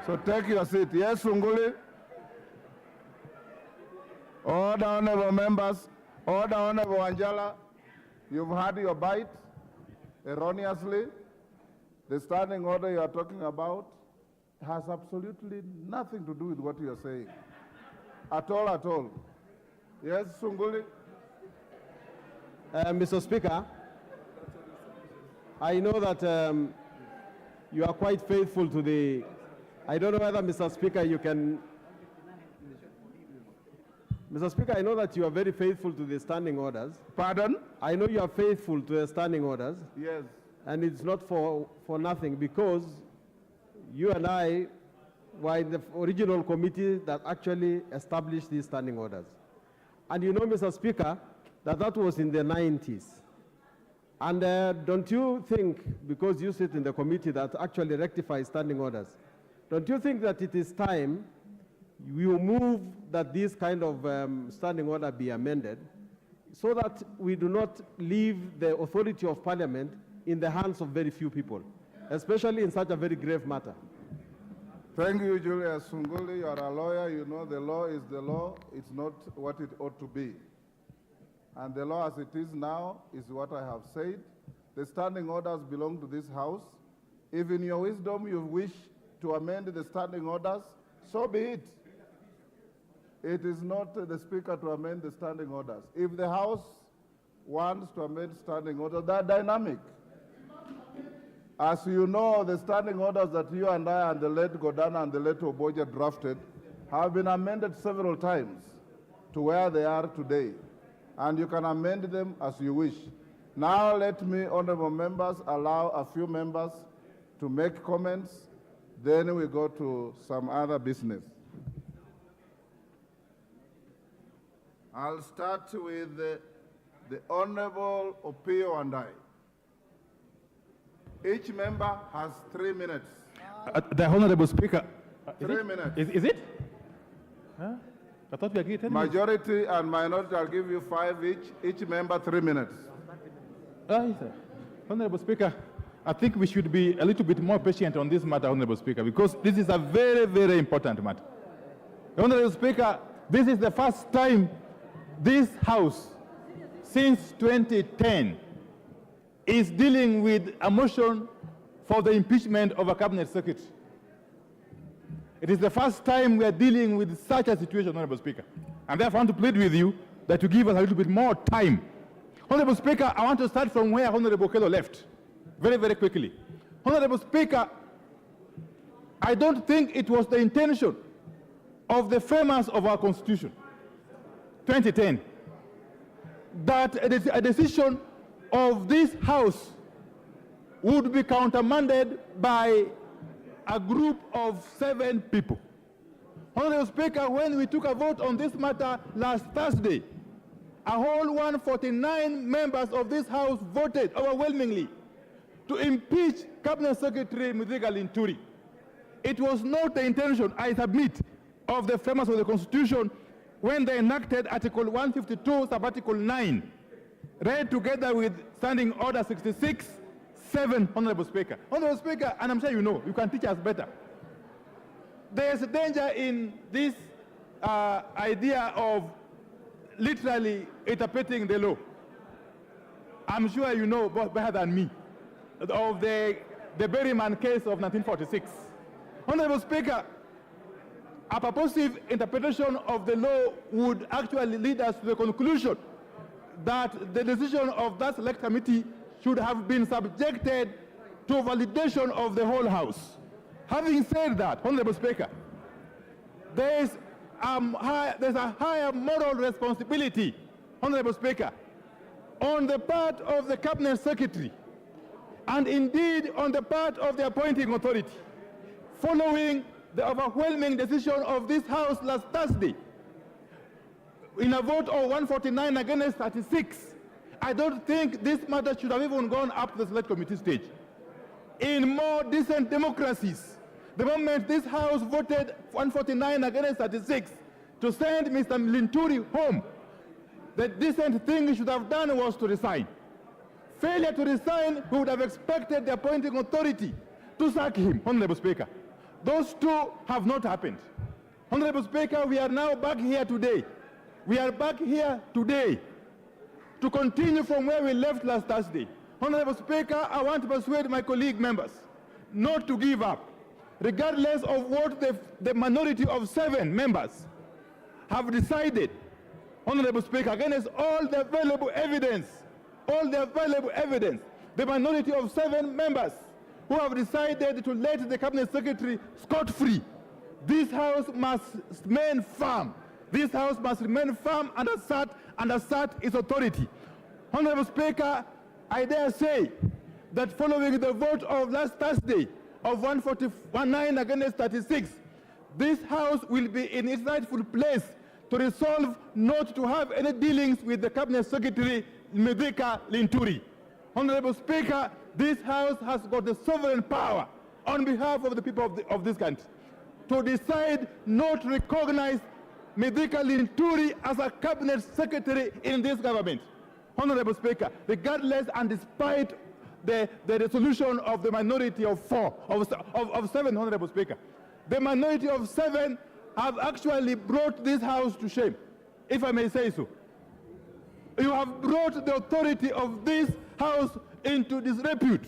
So take your seat. Yes, Sunguli? Order, honorable members. Order, honorable Wanjala. You've had your bite erroneously. The standing order you are talking about has absolutely nothing to do with what you are saying. At all, at all. Yes, Sunguli? Mr. Speaker, I know that you are quite faithful to the, I don't know whether, Mr. Speaker, you can, Mr. Speaker, I know that you are very faithful to the standing orders. Pardon? I know you are faithful to the standing orders. Yes. And it's not for nothing, because you and I were in the original committee that actually established these standing orders. And you know, Mr. Speaker, that was in the 90s. And don't you think, because you sit in the committee that actually rectifies standing orders, don't you think that it is time you move that this kind of standing order be amended so that we do not leave the authority of Parliament in the hands of very few people, especially in such a very grave matter? Thank you, Julius Sunguli. You are a lawyer. You know the law is the law. It's not what it ought to be. And the law as it is now is what I have said. The standing orders belong to this House. If in your wisdom you wish to amend the standing orders, so be it. It is not the Speaker to amend the standing orders. If the House wants to amend standing orders, they are dynamic. As you know, the standing orders that you and I and the late Godana and the late Oboja drafted have been amended several times to where they are today. And you can amend them as you wish. Now let me, honorable members, allow a few members to make comments. Then we go to some other business. I'll start with the Honorable Opio and I. Each member has 3 minutes. The Honorable Speaker. 3 minutes. Is it? Huh? I thought we agreed 10 minutes. Majority and minority, I'll give you 5 each. Each member 3 minutes. Yes, sir. Honorable Speaker, I think we should be a little bit more patient on this matter, Honorable Speaker, because this is a very, very important matter. Honorable Speaker, this is the first time this House, since 2010, is dealing with a motion for the impeachment of a cabinet secretary. It is the first time we are dealing with such a situation, Honorable Speaker. And therefore I want to plead with you that you give us a little bit more time. Honorable Speaker, I want to start from where Honorable Kelo left, very, very quickly. Honorable Speaker, I don't think it was the intention of the framers of our Constitution, 2010, that a decision of this House would be countermanded by a group of 7 people. Honorable Speaker, when we took a vote on this matter last Thursday, a whole 149 members of this House voted overwhelmingly to impeach Cabinet Secretary Mithika Linturi. It was not the intention, I submit, of the framers of the Constitution when they enacted Article 152, Sub-Article 9, read together with Standing Order 66(7), Honorable Speaker. Honorable Speaker, and I'm sure you know, you can teach us better. There's a danger in this idea of literally interpreting the law. I'm sure you know better than me of the Berryman case of 1946. Honorable Speaker, a purposive interpretation of the law would actually lead us to the conclusion that the decision of that select committee should have been subjected to validation of the whole House. Having said that, Honorable Speaker, there's a higher moral responsibility, Honorable Speaker, on the part of the Cabinet Secretary and indeed on the part of the appointing authority, following the overwhelming decision of this House last Thursday in a vote of 149 against 36. I don't think this matter should have even gone up to the select committee stage. In more decent democracies, the moment this House voted 149 against 36 to send Mr. Linturi home, the decent thing he should have done was to resign. Failure to resign, we would have expected the appointing authority to sack him, Honorable Speaker. Those two have not happened. Honorable Speaker, we are now back here today. We are back here today to continue from where we left last Thursday. Honorable Speaker, I want to persuade my colleague members not to give up, regardless of what the minority of 7 members have decided. Honorable Speaker, against all the available evidence, the minority of 7 members who have decided to let the Cabinet Secretary scot-free, this House must remain firm. This House must remain firm and assert its authority. Honorable Speaker, I dare say that following the vote of last Thursday of 149 against 36, this House will be in its rightful place to resolve not to have any dealings with the Cabinet Secretary Mithika Linturi. Honorable Speaker, this House has got the sovereign power on behalf of the people of this country to decide not to recognize Mithika Linturi as a Cabinet Secretary in this government. Honorable Speaker, regardless and despite the resolution of the minority of 7, Honorable Speaker, the minority of 7 have actually brought this House to shame, if I may say so. You have brought the authority of this House into disrepute.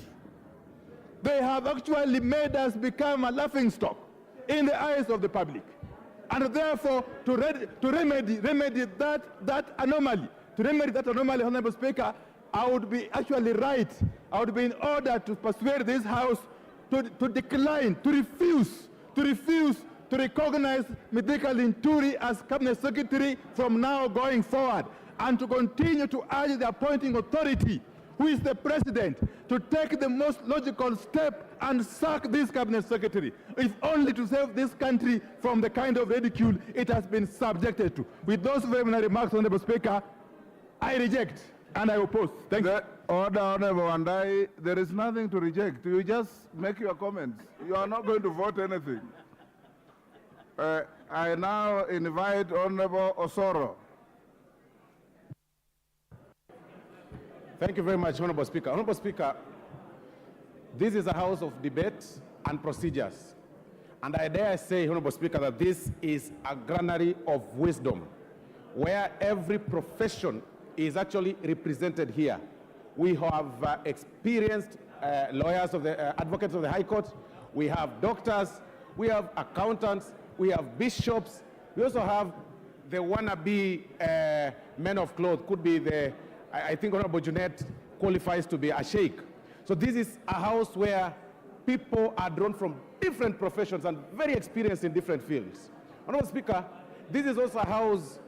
They have actually made us become a laughingstock in the eyes of the public. And therefore, to remedy that anomaly, Honorable Speaker, I would be actually right. I would be in order to persuade this House to decline, to refuse to recognize Mithika Linturi as Cabinet Secretary from now going forward, and to continue to urge the appointing authority, who is the President, to take the most logical step and sack this Cabinet Secretary, if only to save this country from the kind of ridicule it has been subjected to. With those very many remarks, Honorable Speaker, I reject and I oppose. Thank you. Order, Honorable Wandai. There is nothing to reject. You just make your comments. You are not going to vote anything. I now invite Honorable Osoro. Thank you very much, Honorable Speaker. Honorable Speaker, this is a house of debate and procedures. And I dare say, Honorable Speaker, that this is a granary of wisdom, where every profession is actually represented here. We have experienced lawyers of the advocates of the High Court. We have doctors. We have accountants. We have bishops. We also have the wannabe men of cloth. Could be the, I think Honorable Junet qualifies to be a sheikh. So this is a house where people are drawn from different professions and very experienced in different fields. Honorable Speaker, this is also a house,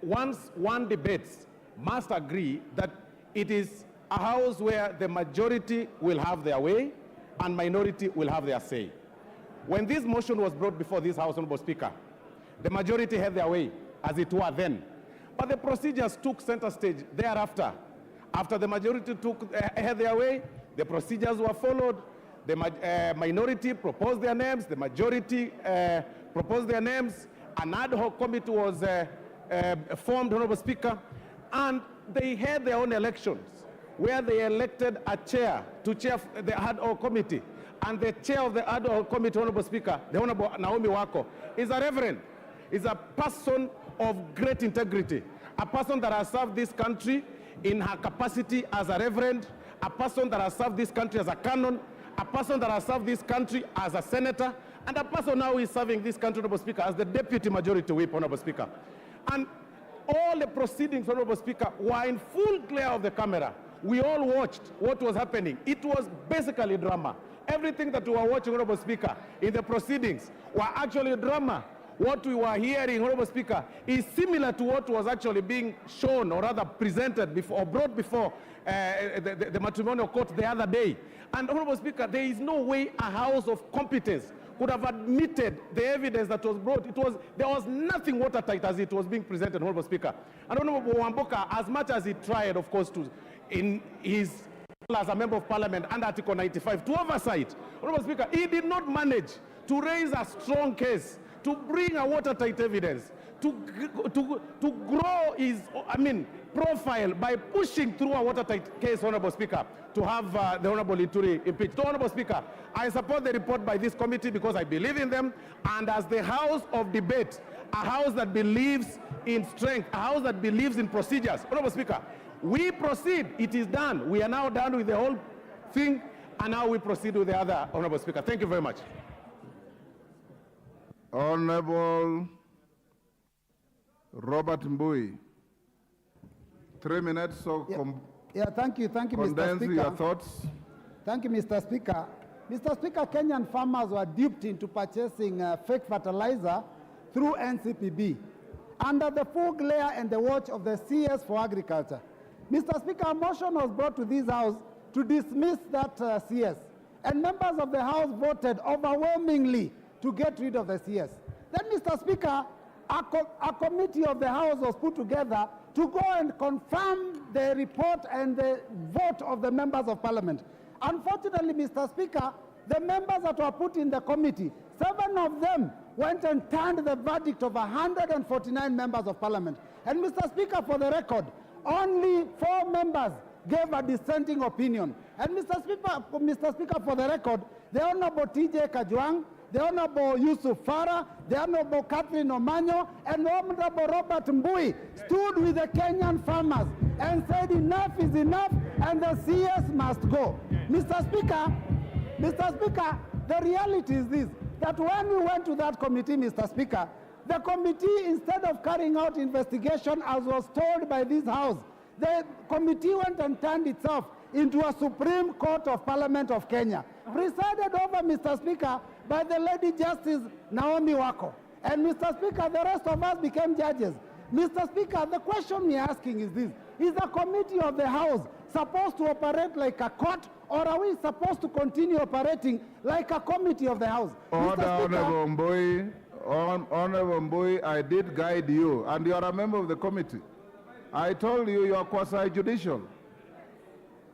once one debates, must agree that it is a house where the majority will have their way and minority will have their say. When this motion was brought before this House, Honorable Speaker, the majority had their way, as it were then. But the procedures took center stage thereafter. After the majority had their way, the procedures were followed. The minority proposed their names. The majority proposed their names. An ad hoc committee was formed, Honorable Speaker, and they had their own elections, where they elected a chair to chair the ad hoc committee. And the chair of the ad hoc committee, Honorable Speaker, the Honorable Naomi Wako, is a reverend, is a person of great integrity, a person that has served this country in her capacity as a reverend, a person that has served this country as a canon, a person that has served this country as a senator, and a person now is serving this country, Honorable Speaker, as the deputy majority whip, Honorable Speaker. And all the proceedings, Honorable Speaker, were in full glare of the camera. We all watched what was happening. It was basically drama. Everything that we were watching, Honorable Speaker, in the proceedings were actually drama. What we were hearing, Honorable Speaker, is similar to what was actually being shown, or rather presented before, or brought before the matrimonial court the other day. And Honorable Speaker, there is no way a house of competence could have admitted the evidence that was brought. There was nothing watertight as it was being presented, Honorable Speaker. And Honorable Wamboka, as much as he tried, of course, in his as a member of parliament under Article 95 to oversight, Honorable Speaker, he did not manage to raise a strong case, to bring a watertight evidence, to grow his, profile by pushing through a watertight case, Honorable Speaker, to have the Honorable Linturi impeached. So, Honorable Speaker, I support the report by this committee because I believe in them, and as the house of debate, a house that believes in strength, a house that believes in procedures, Honorable Speaker, we proceed. It is done. We are now done with the whole thing, and now we proceed with the other, Honorable Speaker. Thank you very much. Honorable Robert Mbui. 3 minutes, so thank you, Mr. condense Speaker. your thoughts. Thank you, Mr. Speaker. Mr. Speaker, Kenyan farmers were duped into purchasing fake fertilizer through NCPB under the full glare and the watch of the CS for Agriculture. Mr. Speaker, a motion was brought to this House to dismiss that CS, and members of the House voted overwhelmingly to get rid of the CS. Then, Mr. Speaker, a committee of the House was put together to go and confirm the report and the vote of the members of Parliament. Unfortunately, Mr. Speaker, the members that were put in the committee, 7 of them went and turned the verdict of 149 members of Parliament. And Mr. Speaker, for the record, only 4 members gave a dissenting opinion. And Mr. Speaker, for the record, the Honorable T.J. Kajwang, the Honorable Yusuf Farah, the Honorable Catherine Omanyo, and the Honorable Robert Mbui stood with the Kenyan farmers and said enough is enough and the CS must go. Mr. Speaker, the reality is this, that when we went to that committee, Mr. Speaker, the committee, instead of carrying out investigation as was told by this House, the committee went and turned itself into a Supreme Court of Parliament of Kenya, presided over, Mr. Speaker, by the Lady Justice Naomi Wako. And Mr. Speaker, the rest of us became judges. Mr. Speaker, the question we're asking is this: is the committee of the House supposed to operate like a court, or are we supposed to continue operating like a committee of the House? Order, Honorable Mbui. Honorable Mbui, I did guide you, and you are a member of the committee. I told you you are quasi-judicial.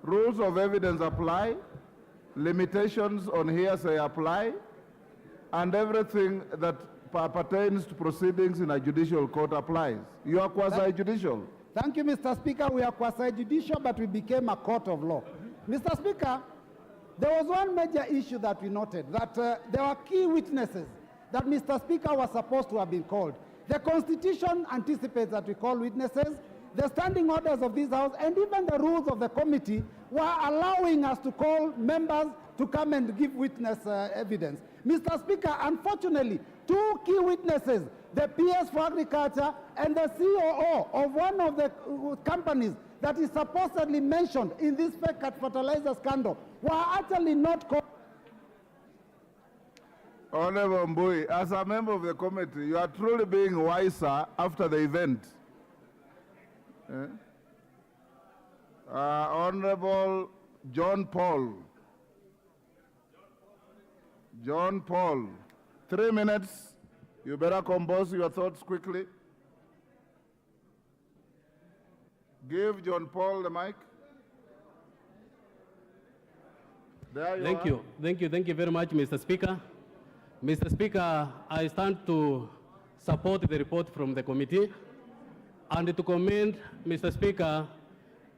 Rules of evidence apply, limitations on hearsay apply, and everything that pertains to proceedings in a judicial court applies. You are quasi-judicial. Thank you, Mr. Speaker. We are quasi-judicial, but we became a court of law. Mr. Speaker, there was one major issue that we noted, that there were key witnesses that Mr. Speaker was supposed to have been called. The Constitution anticipates that we call witnesses. The standing orders of this House and even the rules of the committee were allowing us to call members to come and give witness evidence. Mr. Speaker, unfortunately, two key witnesses, the PS for Agriculture and the COO of one of the companies that is supposedly mentioned in this fake fertilizer scandal, were actually not called. Honorable Mbui, as a member of the committee, you are truly being wiser after the event. Honorable John Paul. John Paul, 3 minutes. You better compose your thoughts quickly. Give John Paul the mic. There you are. Thank you very much, Mr. Speaker. Mr. Speaker, I stand to support the report from the committee and to commend, Mr. Speaker,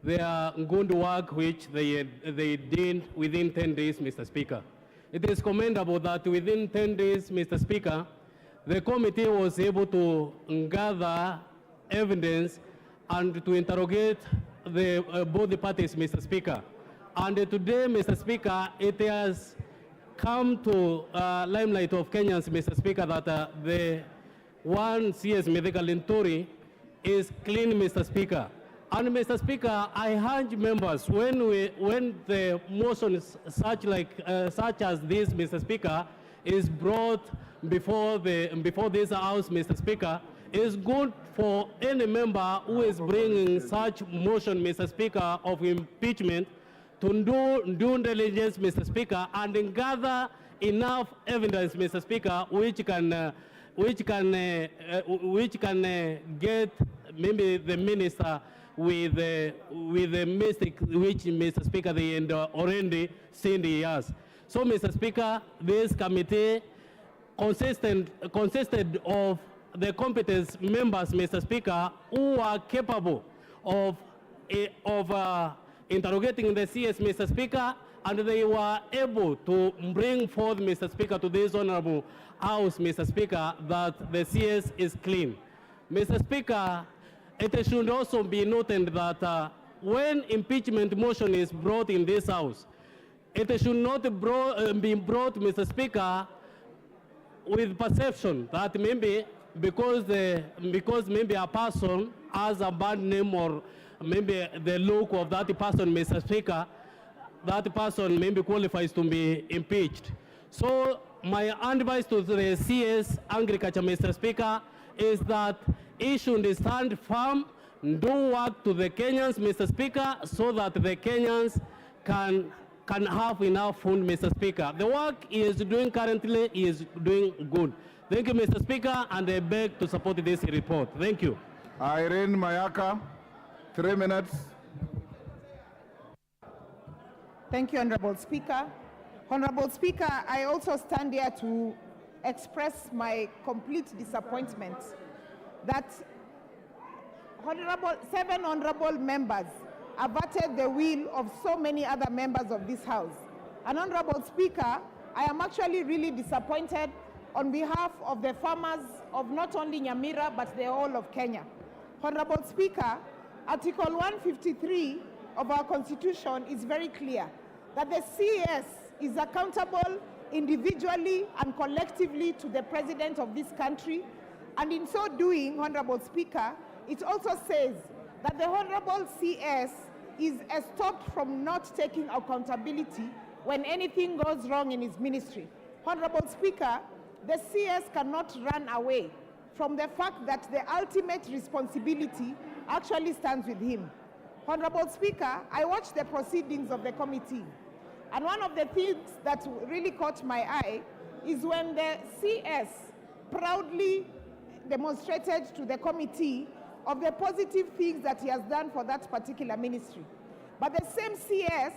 their good work which they did within 10 days, Mr. Speaker. It is commendable that within 10 days, Mr. Speaker, the committee was able to gather evidence and to interrogate both the parties, Mr. Speaker. And today, Mr. Speaker, it has come to limelight of Kenyans, Mr. Speaker, that the one CS medical Linturi is clean, Mr. Speaker. And Mr. Speaker, I urge members, when the motions such as this, Mr. Speaker, is brought before this House, Mr. Speaker, it's good for any member who is bringing such motion, Mr. Speaker, of impeachment to do due diligence, Mr. Speaker, and gather enough evidence, Mr. Speaker, which can get maybe the minister with the mistake which, Mr. Speaker, they already seen he has. So, Mr. Speaker, this committee consisted of the competent members, Mr. Speaker, who are capable of interrogating the CS, Mr. Speaker, and they were able to bring forth, Mr. Speaker, to this honorable House, Mr. Speaker, that the CS is clean. Mr. Speaker, it should also be noted that when impeachment motion is brought in this House, it should not be brought, Mr. Speaker, with perception that maybe because maybe a person has a bad name or maybe the look of that person, Mr. Speaker, that person maybe qualifies to be impeached. So my advice to the CS Agriculture, Mr. Speaker, is that he should stand firm, do work to the Kenyans, Mr. Speaker, so that the Kenyans can have enough food, Mr. Speaker. The work he is doing currently is doing good. Thank you, Mr. Speaker, and I beg to support this report. Thank you. Irene Mayaka, 3 minutes. Thank you, Honorable Speaker. Honorable Speaker, I also stand here to express my complete disappointment that 7 honorable members averted the will of so many other members of this House. And Honorable Speaker, I am actually really disappointed on behalf of the farmers of not only Nyamira, but the whole of Kenya. Honorable Speaker, Article 153 of our Constitution is very clear that the CS is accountable individually and collectively to the President of this country. And in so doing, Honorable Speaker, it also says that the Honorable CS is stopped from not taking accountability when anything goes wrong in his ministry. Honorable Speaker, the CS cannot run away from the fact that the ultimate responsibility actually stands with him. Honorable Speaker, I watched the proceedings of the committee, and one of the things that really caught my eye is when the CS proudly demonstrated to the committee of the positive things that he has done for that particular ministry. But the same CS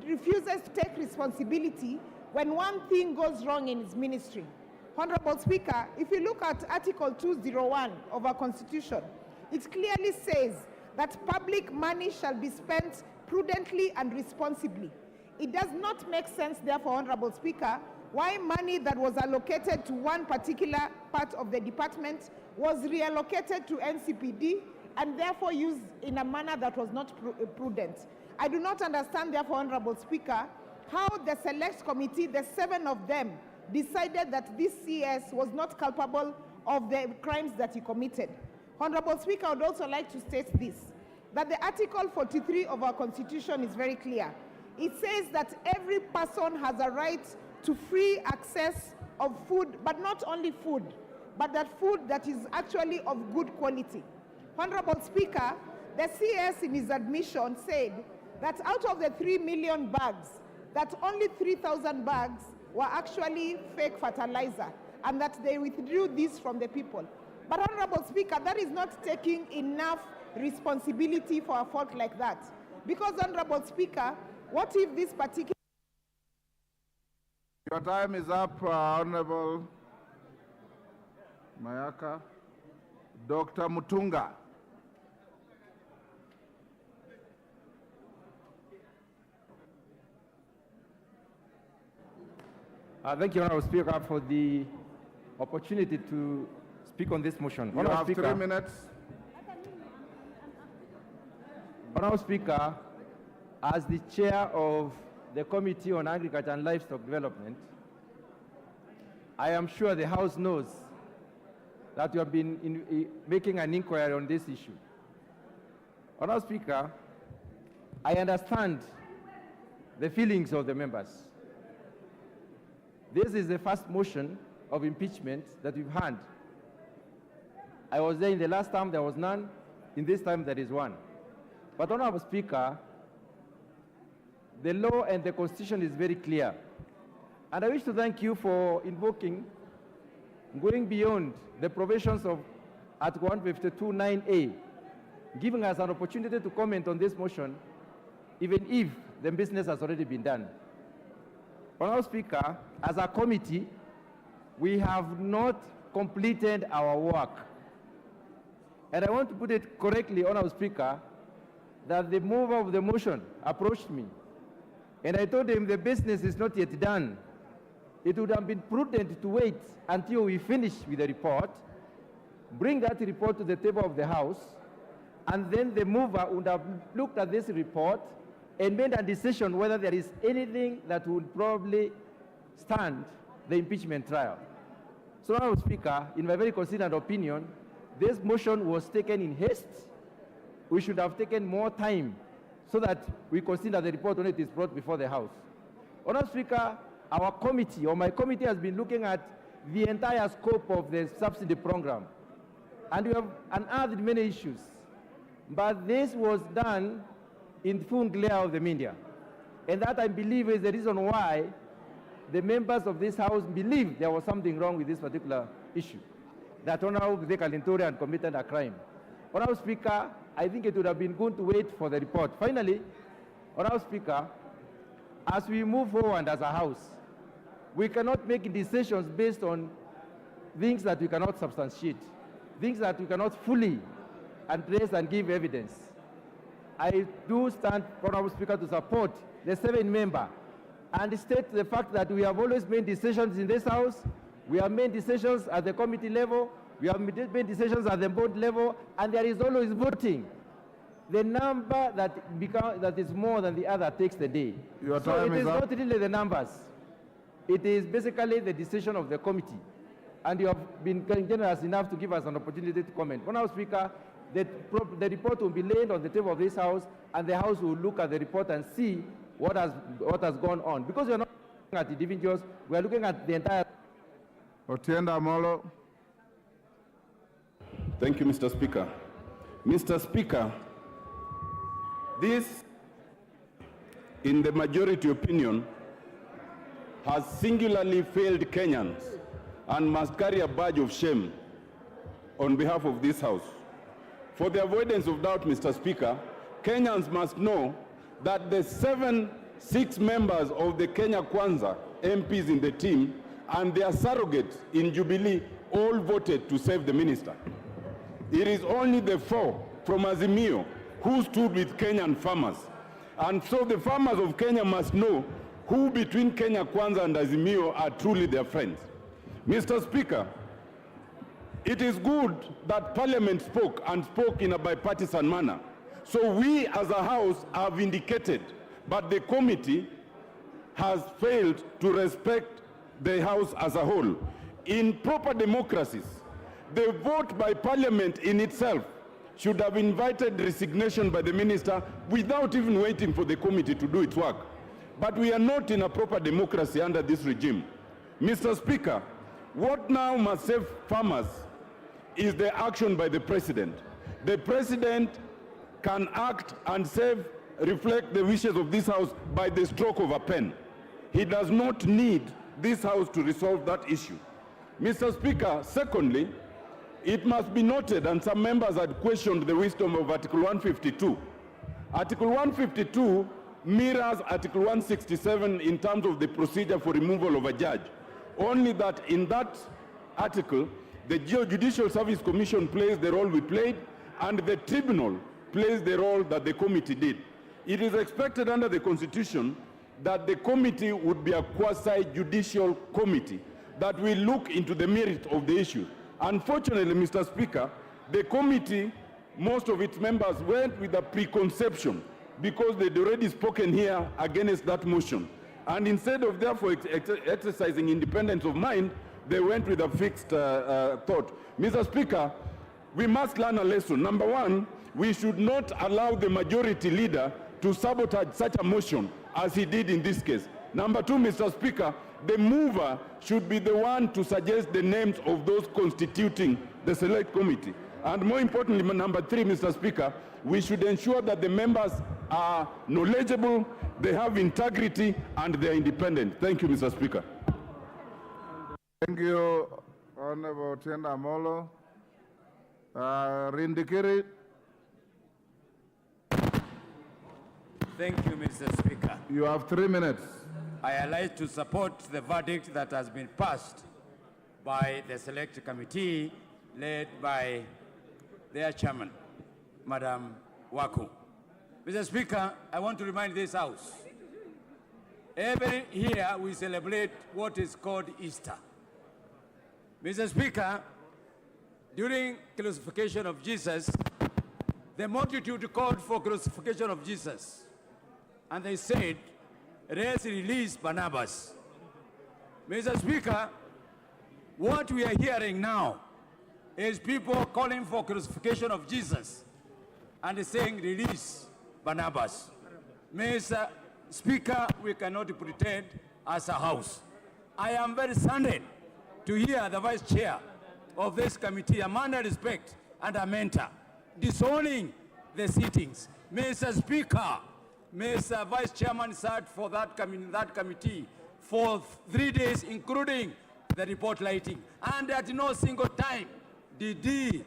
refuses to take responsibility when one thing goes wrong in his ministry. Honorable Speaker, if you look at Article 201 of our Constitution, it clearly says that public money shall be spent prudently and responsibly. It does not make sense, therefore, Honorable Speaker, why money that was allocated to one particular part of the department was reallocated to NCPD and therefore used in a manner that was not prudent. I do not understand, therefore, Honorable Speaker, how the Select Committee, the 7 of them, decided that this CS was not culpable of the crimes that he committed. Honorable Speaker, I would also like to state this, that the Article 43 of our Constitution is very clear. It says that every person has a right to free access of food, but not only food, but that food that is actually of good quality. Honorable Speaker, the CS in his admission said that out of the 3 million bags, that only 3,000 bags were actually fake fertilizer, and that they withdrew this from the people. But Honorable Speaker, that is not taking enough responsibility for a fault like that. Because Honorable Speaker, what if this particular... Your time is up, Honorable Mayaka. Dr. Mutunga. Thank you, Honorable Speaker, for the opportunity to speak on this motion. You have Speaker, 3 minutes. Honorable Speaker, as the chair of the Committee on Agriculture and Livestock Development, I am sure the House knows that you have been making an inquiry on this issue. Honorable Speaker, I understand the feelings of the members. This is the first motion of impeachment that we've had. I was there in the last time, there was none. In this time, there is one. But, Honorable Speaker, the law and the Constitution is very clear. And I wish to thank you for invoking, going beyond the provisions of Article 152(9)(a), giving us an opportunity to comment on this motion, even if the business has already been done. Honorable Speaker, as a committee, we have not completed our work. And I want to put it correctly, Honorable Speaker, that the mover of the motion approached me, and I told him the business is not yet done. It would have been prudent to wait until we finish with the report, bring that report to the table of the House, and then the mover would have looked at this report and made a decision whether there is anything that would probably stand the impeachment trial. So, Honorable Speaker, in my very considered opinion, this motion was taken in haste. We should have taken more time so that we consider the report when it is brought before the House. Honorable Speaker, our committee, or my committee, has been looking at the entire scope of the subsidy program, and we have unearthed many issues. But this was done in full glare of the media. And that, I believe, is the reason why the members of this House believe there was something wrong with this particular issue, that Honorable Linturi had committed a crime. Honorable Speaker, I think it would have been good to wait for the report. Finally, Honorable Speaker, as we move forward as a House, we cannot make decisions based on things that we cannot substantiate, things that we cannot fully address and give evidence. I do stand, Honorable Speaker, to support the 7 member and state the fact that we have always made decisions in this House, we have made decisions at the committee level, we have made decisions at the board level, and there is always voting. The number that is more than the other takes the day. Your so time it is is up. not really the numbers. It is basically the decision of the committee. And you have been generous enough to give us an opportunity to comment. Honourable Speaker, the report will be laid on the table of this House, and the House will look at the report and see what has gone on. Because we are not looking at individuals, we are looking at the entire... Otienda Amolo. Thank you, Mr. Speaker. Mr. Speaker, this, in the majority opinion, has singularly failed Kenyans and must carry a badge of shame on behalf of this House. For the avoidance of doubt, Mr. Speaker, Kenyans must know that the 6 members of the Kenya Kwanza MPs in the team and their surrogates in Jubilee all voted to save the minister. It is only the 4 from Azimio who stood with Kenyan farmers. And so the farmers of Kenya must know who between Kenya Kwanza and Azimio are truly their friends. Mr. Speaker, it is good that Parliament spoke and spoke in a bipartisan manner. So we as a House have indicated, but the committee has failed to respect the House as a whole. In proper democracies, the vote by Parliament in itself should have invited resignation by the minister without even waiting for the committee to do its work. But we are not in a proper democracy under this regime. Mr. Speaker, what now must save farmers is the action by the President. The President can act and reflect the wishes of this House by the stroke of a pen. He does not need this House to resolve that issue. Mr. Speaker, secondly, it must be noted, and some members had questioned the wisdom of Article 152. Article 152 mirrors Article 167 in terms of the procedure for removal of a judge. Only that in that article, the Judicial Service Commission plays the role we played, and the tribunal plays the role that the committee did. It is expected under the Constitution that the committee would be a quasi-judicial committee that will look into the merit of the issue. Unfortunately, Mr. Speaker, the committee, most of its members went with a preconception because they'd already spoken here against that motion. And instead of therefore exercising independence of mind, they went with a fixed thought. Mr. Speaker, we must learn a lesson. Number one, we should not allow the majority leader to sabotage such a motion as he did in this case. Number two, Mr. Speaker, the mover should be the one to suggest the names of those constituting the select committee. And more importantly, number three, Mr. Speaker, we should ensure that the members are knowledgeable, they have integrity, and they are independent. Thank you, Mr. Speaker. Thank you, Honorable Otienda Amolo. Rindikiri. Thank you, Mr. Speaker. You have 3 minutes. I like to support the verdict that has been passed by the Select Committee led by their chairman, Madam Waku. Mr. Speaker, I want to remind this House, every year we celebrate what is called Easter. Mr. Speaker, during crucifixion of Jesus, the multitude called for crucifixion of Jesus, and they said, let's release Barnabas. Mr. Speaker, what we are hearing now is people calling for crucifixion of Jesus and saying release Barnabas. Mr. Speaker, we cannot pretend as a House. I am very saddened to hear the Vice Chair of this committee, a man of respect and a mentor, disowning the sittings. Mr. Speaker, Mr. Vice Chairman sat for that committee for 3 days, including the report lighting, and at no single time did he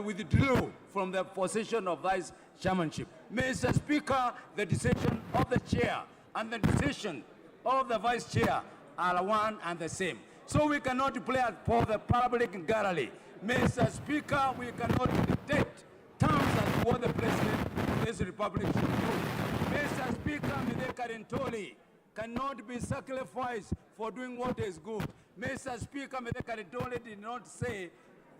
withdraw from the position of Vice Chairmanship. Mr. Speaker, the decision of the Chair and the decision of the Vice Chair are one and the same. So we cannot play for the public gallery. Mr. Speaker, we cannot dictate terms as what the President of this Republic should do. Mr. Speaker, Mide Karintoli, cannot be sacrificed for doing what is good. Mr. Speaker, Mr. Dole did not say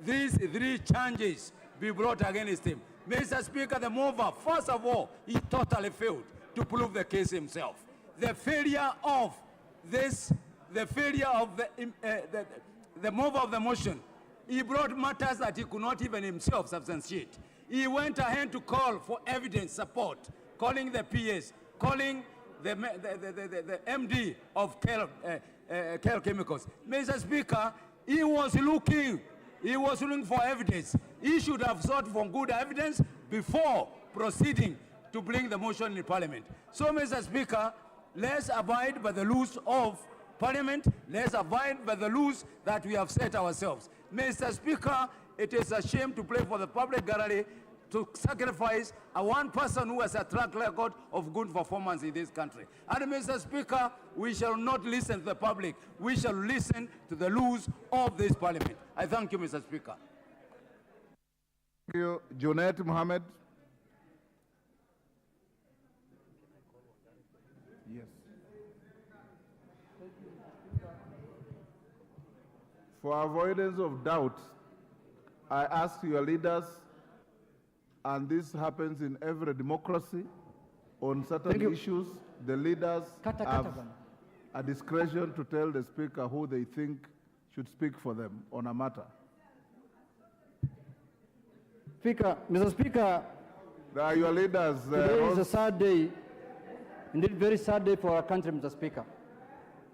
these 3 charges be brought against him. Mr. Speaker, the mover, first of all, he totally failed to prove the case himself. The failure of this, the failure of the mover of the motion, he brought matters that he could not even himself substantiate. He went ahead to call for evidence support, calling the PS, calling the MD of Care Chemicals. Mr. Speaker, he was looking for evidence. He should have sought for good evidence before proceeding to bring the motion in Parliament. So, Mr. Speaker, let's abide by the rules of Parliament. Let's abide by the rules that we have set ourselves. Mr. Speaker, it is a shame to play for the public gallery to sacrifice one person who has a track record of good performance in this country. And Mr. Speaker, we shall not listen to the public. We shall listen to the rules of this Parliament. I thank you, Mr. Speaker. Thank you. Junaid Mohammed. Yes. For avoidance of doubt, I ask your leaders, and this happens in every democracy, on certain issues, the leaders have a discretion to tell the Speaker who they think should speak for them on a matter. Speaker, Mr. Speaker, they are your leaders. Today is a sad day, indeed very sad day for our country, Mr. Speaker.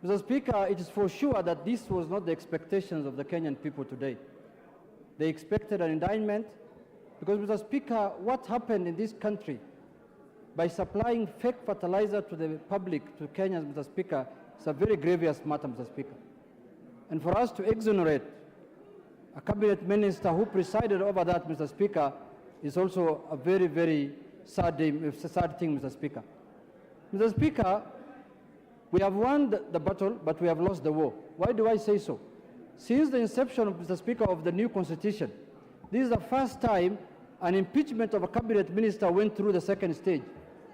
Mr. Speaker, it is for sure that this was not the expectations of the Kenyan people today. They expected an indictment, because, Mr. Speaker, what happened in this country by supplying fake fertilizer to the public, to Kenyans, Mr. Speaker, is a very grievous matter, Mr. Speaker. And for us to exonerate a cabinet minister who presided over that, Mr. Speaker, is also a very, very sad thing, Mr. Speaker. Mr. Speaker, we have won the battle, but we have lost the war. Why do I say so? Since the inception, Mr. Speaker, of the new constitution, this is the first time an impeachment of a cabinet minister went through the second stage.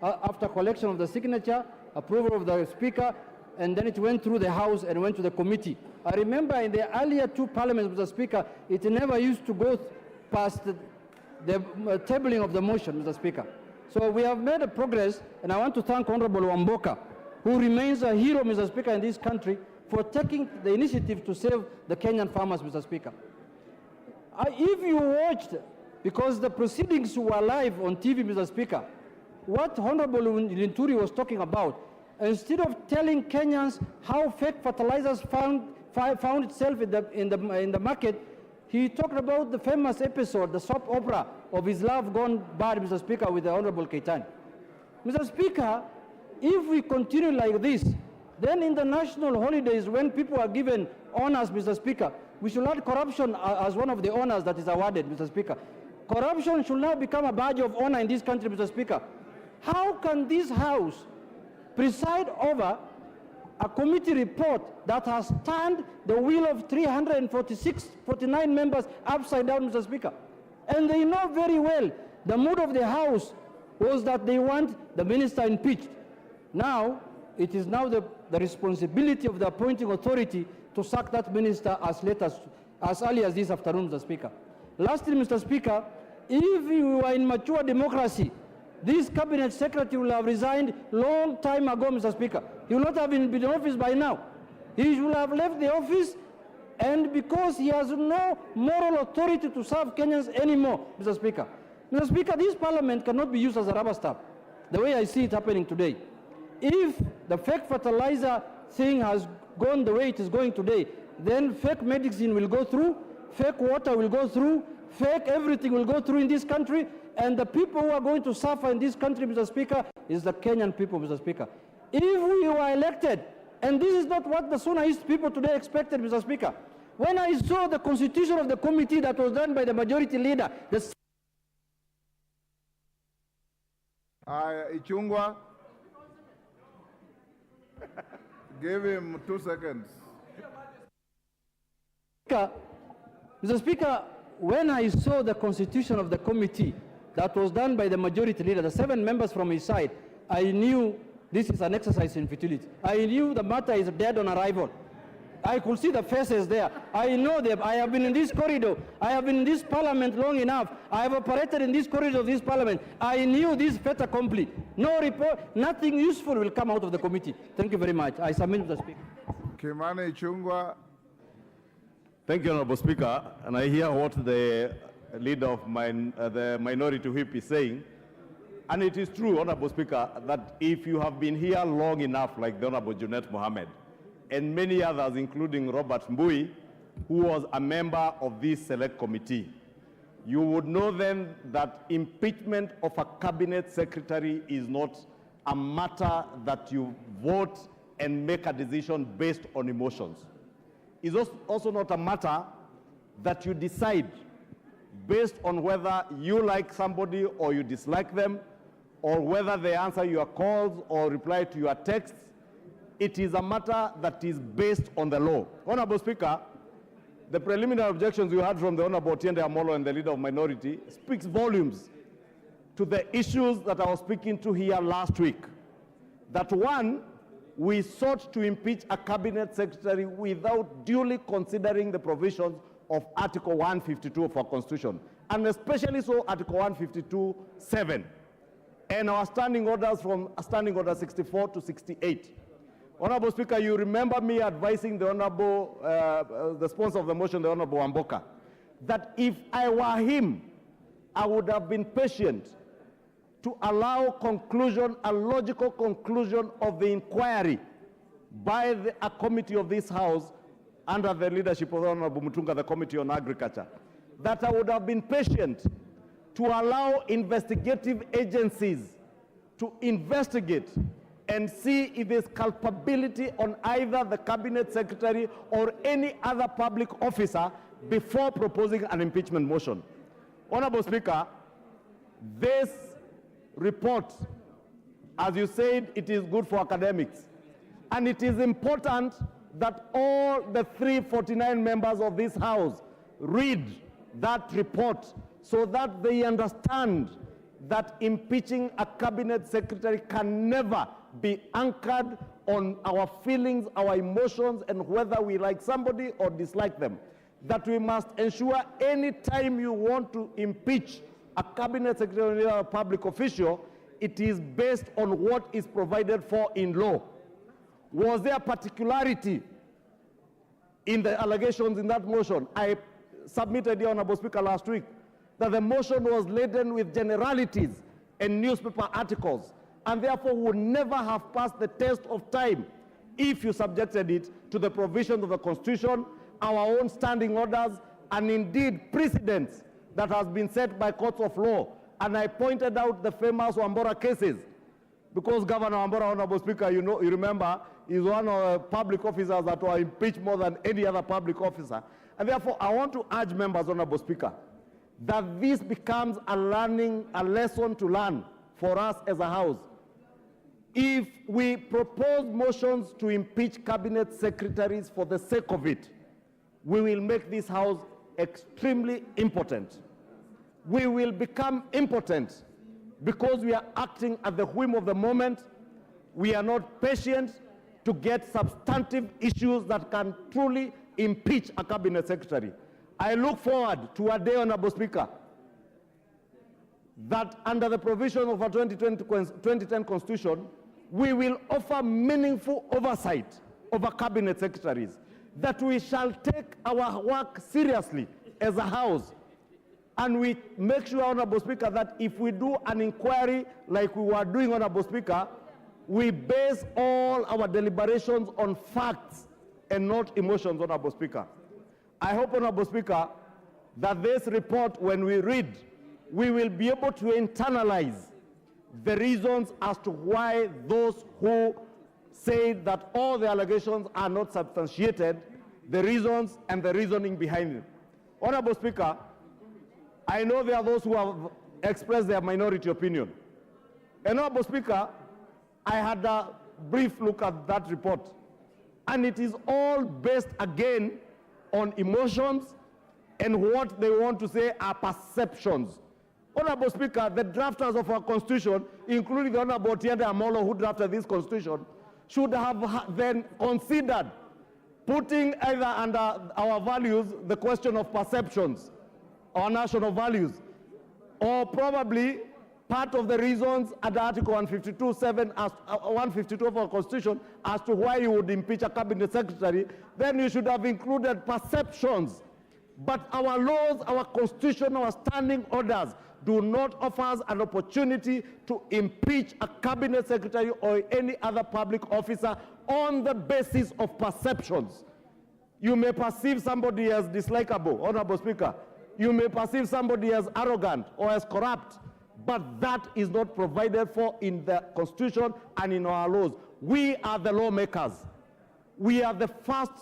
After collection of the signature, approval of the Speaker, and then it went through the House and went to the committee. I remember in the earlier 2 parliaments, Mr. Speaker, it never used to go past the tabling of the motion, Mr. Speaker. So we have made a progress, and I want to thank Honorable Wamboka, who remains a hero, Mr. Speaker, in this country, for taking the initiative to save the Kenyan farmers, Mr. Speaker. If you watched, because the proceedings were live on TV, Mr. Speaker, what Honorable Linturi was talking about, instead of telling Kenyans how fake fertilizers found itself in the market, he talked about the famous episode, the soap opera of his love gone bad, Mr. Speaker, with the Honorable Keitani. Mr. Speaker, if we continue like this, then in the national holidays, when people are given honors, Mr. Speaker, we should add corruption as one of the honors that is awarded, Mr. Speaker. Corruption should now become a badge of honor in this country, Mr. Speaker. How can this House preside over a committee report that has turned the wheel of 49 members upside down, Mr. Speaker? And they know very well the mood of the House was that they want the minister impeached. Now, it is now the responsibility of the appointing authority to sack that minister as early as this afternoon, Mr. Speaker. Lastly, Mr. Speaker, if we were in mature democracy, this cabinet secretary will have resigned long time ago, Mr. Speaker. He will not have been in office by now. He should have left the office, and because he has no moral authority to serve Kenyans anymore, Mr. Speaker. Mr. Speaker, this parliament cannot be used as a rubber stamp, the way I see it happening today. If the fake fertilizer thing has gone the way it is going today, then fake medicine will go through, fake water will go through, fake everything will go through in this country, and the people who are going to suffer in this country, Mr. Speaker, is the Kenyan people, Mr. Speaker. If we were elected, and this is not what the Suna East people today expected, Mr. Speaker, when I saw the constitution of the committee that was done by the majority leader, Ichungwa, give him 2 seconds. Mr. Speaker, when I saw the constitution of the committee that was done by the majority leader, the 7 members from his side, I knew This is an exercise in futility. I knew the matter is dead on arrival. I could see the faces there. I know them. I have been in this corridor. I have been in this parliament long enough. I have operated in this corridor of this parliament. I knew this fait accompli. No report, nothing useful will come out of the committee. Thank you very much. I submit to the Speaker. Kimani Ichung'wah. Thank you, Honorable Speaker. And I hear what the leader of the minority whip is saying. And it is true, Honorable Speaker, that if you have been here long enough, like the Honorable Junet Mohammed, and many others, including Robert Mbui, who was a member of this select committee, you would know then that impeachment of a cabinet secretary is not a matter that you vote and make a decision based on emotions. It's also not a matter that you decide based on whether you like somebody or you dislike them, or whether they answer your calls or reply to your texts. It is a matter that is based on the law. Honorable Speaker, the preliminary objections you had from the Honorable Otiende Amolo and the leader of minority speaks volumes to the issues that I was speaking to here last week. That one, we sought to impeach a cabinet secretary without duly considering the provisions of Article 152 of our Constitution, and especially so Article 152(7), and our standing orders from Standing Order 64 to 68. Honorable Speaker, you remember me advising the Honorable, the sponsor of the motion, the Honorable Wamboka, that if I were him, I would have been patient to allow conclusion, a logical conclusion of the inquiry by a committee of this House under the leadership of the Honorable Mutunga, the Committee on Agriculture, that I would have been patient to allow investigative agencies to investigate and see if there's culpability on either the cabinet secretary or any other public officer before proposing an impeachment motion. Honorable Speaker, this report, as you said, it is good for academics. And it is important that all the 349 members of this House read that report so that they understand that impeaching a cabinet secretary can never be anchored on our feelings, our emotions, and whether we like somebody or dislike them. That we must ensure any time you want to impeach a cabinet secretary or a public official, it is based on what is provided for in law. Was there particularity in the allegations in that motion? I submitted the Honorable Speaker last week that the motion was laden with generalities and newspaper articles, and therefore would never have passed the test of time if you subjected it to the provisions of the Constitution, our own standing orders, and indeed precedents that has been set by courts of law. And I pointed out the famous Wambora cases, because Governor Wambora, Honorable Speaker, you remember, is one of the public officers that were impeached more than any other public officer. And therefore, I want to urge members, Honorable Speaker, that this becomes a lesson to learn for us as a House. If we propose motions to impeach cabinet secretaries for the sake of it, we will make this House extremely impotent. We will become impotent because we are acting at the whim of the moment. We are not patient to get substantive issues that can truly impeach a cabinet secretary. I look forward to a day, Honorable Speaker, that under the provision of our 2010 Constitution, we will offer meaningful oversight over cabinet secretaries, that we shall take our work seriously as a House, and we make sure, Honorable Speaker, that if we do an inquiry like we were doing, Honorable Speaker, we base all our deliberations on facts and not emotions, Honorable Speaker. I hope, Honorable Speaker, that this report, when we read, we will be able to internalize the reasons as to why those who say that all the allegations are not substantiated, the reasons and the reasoning behind it. Honorable Speaker, I know there are those who have expressed their minority opinion. And Honorable Speaker, I had a brief look at that report, and it is all based again on emotions and what they want to say are perceptions. Honorable Speaker, the drafters of our constitution, including the Honorable Tiende Amolo, who drafted this constitution, should have then considered putting either under our values the question of perceptions, our national values, or probably part of the reasons under Article 152 of our Constitution as to why you would impeach a cabinet secretary, then you should have included perceptions. But our laws, our Constitution, our standing orders do not offer us an opportunity to impeach a cabinet secretary or any other public officer on the basis of perceptions. You may perceive somebody as dislikable, Honorable Speaker. You may perceive somebody as arrogant or as corrupt, but that is not provided for in the Constitution and in our laws. We are the lawmakers. We are the first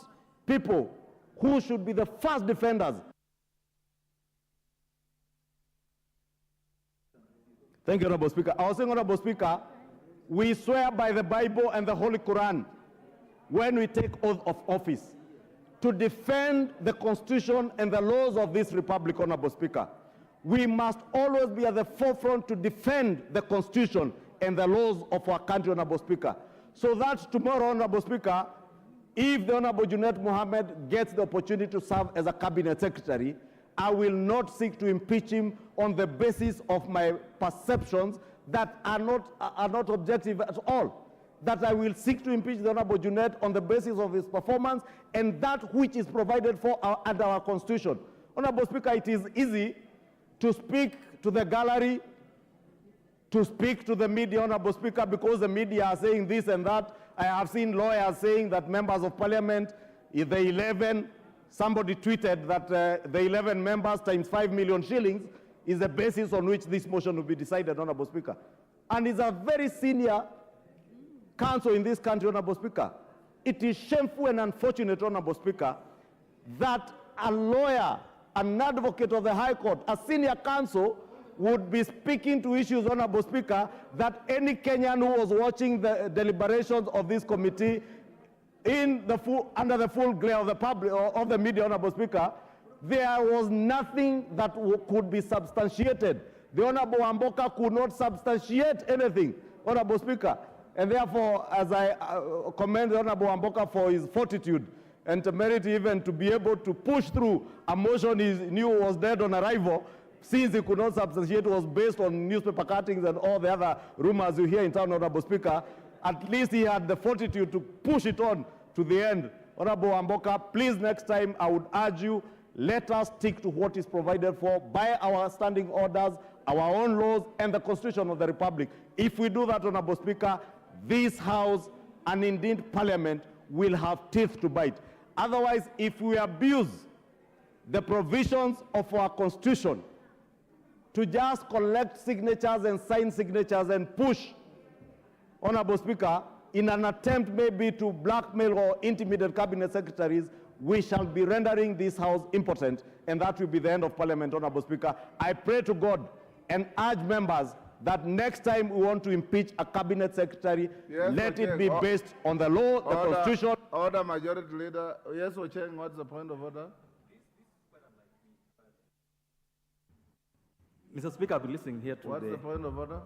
people who should be the first defenders. Thank you, Honorable Speaker. I was saying, Honorable Speaker, we swear by the Bible and the Holy Quran when we take oath of office to defend the Constitution and the laws of this Republic, Honorable Speaker. We must always be at the forefront to defend the Constitution and the laws of our country, Honorable Speaker. So that tomorrow, Honorable Speaker, if the Honorable Junet Mohammed gets the opportunity to serve as a cabinet secretary, I will not seek to impeach him on the basis of my perceptions that are not objective at all. That I will seek to impeach the Honorable Junet on the basis of his performance and that which is provided for under our Constitution. Honorable Speaker, it is easy to speak to the gallery, to speak to the media, Honorable Speaker, because the media are saying this and that. I have seen lawyers saying that members of parliament, if the 11, somebody tweeted that the 11 members times 5 million shillings is the basis on which this motion will be decided, Honorable Speaker. And it's a very senior counsel in this country, Honorable Speaker. It is shameful and unfortunate, Honorable Speaker, that a lawyer, an advocate of the High Court, a senior counsel, would be speaking to issues, Honorable Speaker, that any Kenyan who was watching the deliberations of this committee under the full glare of the public or of the media, Honorable Speaker, there was nothing that could be substantiated. The Honorable Wamboka could not substantiate anything, Honorable Speaker. And therefore, as I commend the Honorable Wamboka for his fortitude and temerity even to be able to push through a motion he knew was dead on arrival, since he could not substantiate, was based on newspaper cuttings and all the other rumors you hear in town, Honorable Speaker, at least he had the fortitude to push it on to the end. Honorable Wamboka, please next time I would urge you, let us stick to what is provided for by our standing orders, our own laws, and the Constitution of the Republic. If we do that, Honorable Speaker, this House and indeed Parliament will have teeth to bite. Otherwise, if we abuse the provisions of our Constitution to just collect signatures and sign signatures and push, Honorable Speaker, in an attempt maybe to blackmail or intimidate cabinet secretaries, we shall be rendering this House impotent, and that will be the end of Parliament, Honorable Speaker. I pray to God and urge members that next time we want to impeach a cabinet secretary, let it be based on the law, the Constitution. Order, Majority Leader. Yes, Ocheng, what's the point of order? Mr. Speaker, I've been listening here to What's the point of order?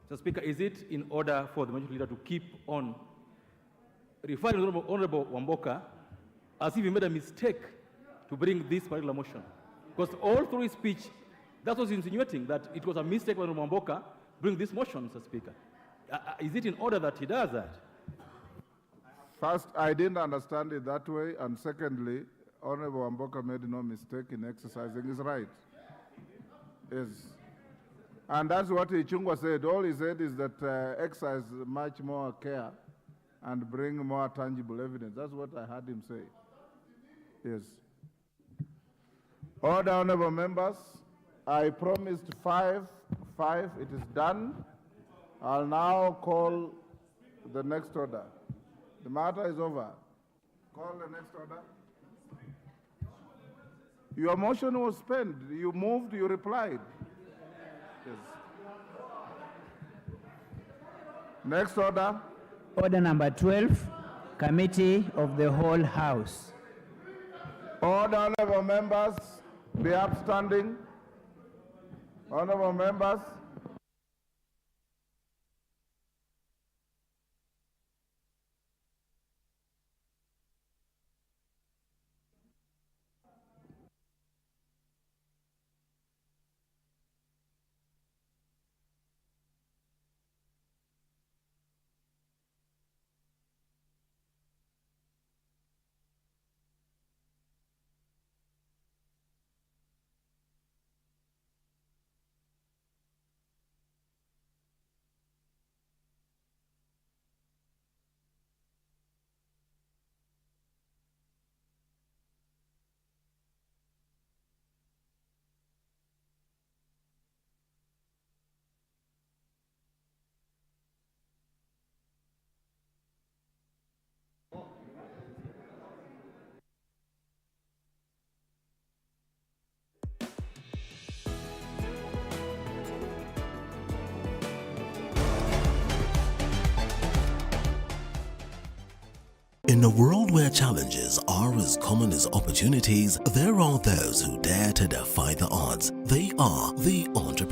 Mr. Speaker, is it in order for the Majority Leader to keep on referring to Honorable Wamboka as if he made a mistake to bring this particular motion? Because all through his speech, that was insinuating that it was a mistake for Honorable Wamboka bring this motion, Mr. Speaker. Is it in order that he does that? First, I didn't understand it that way, and secondly, Honorable Wamboka made no mistake in exercising his right. Yes. And that's what Ichungwa said. All he said is that exercise much more care and bring more tangible evidence. That's what I heard him say. Yes. Order, honorable members. I promised five. It is done. I'll now call the next order. The matter is over. Call the next order. Your motion was spent. You moved, you replied. Yes. Next order. Order number 12, Committee of the Whole House. Order, honorable members, be upstanding. Honorable members, in a world where challenges are as common as opportunities, there are those who dare to defy the odds. They are the entrepreneurs.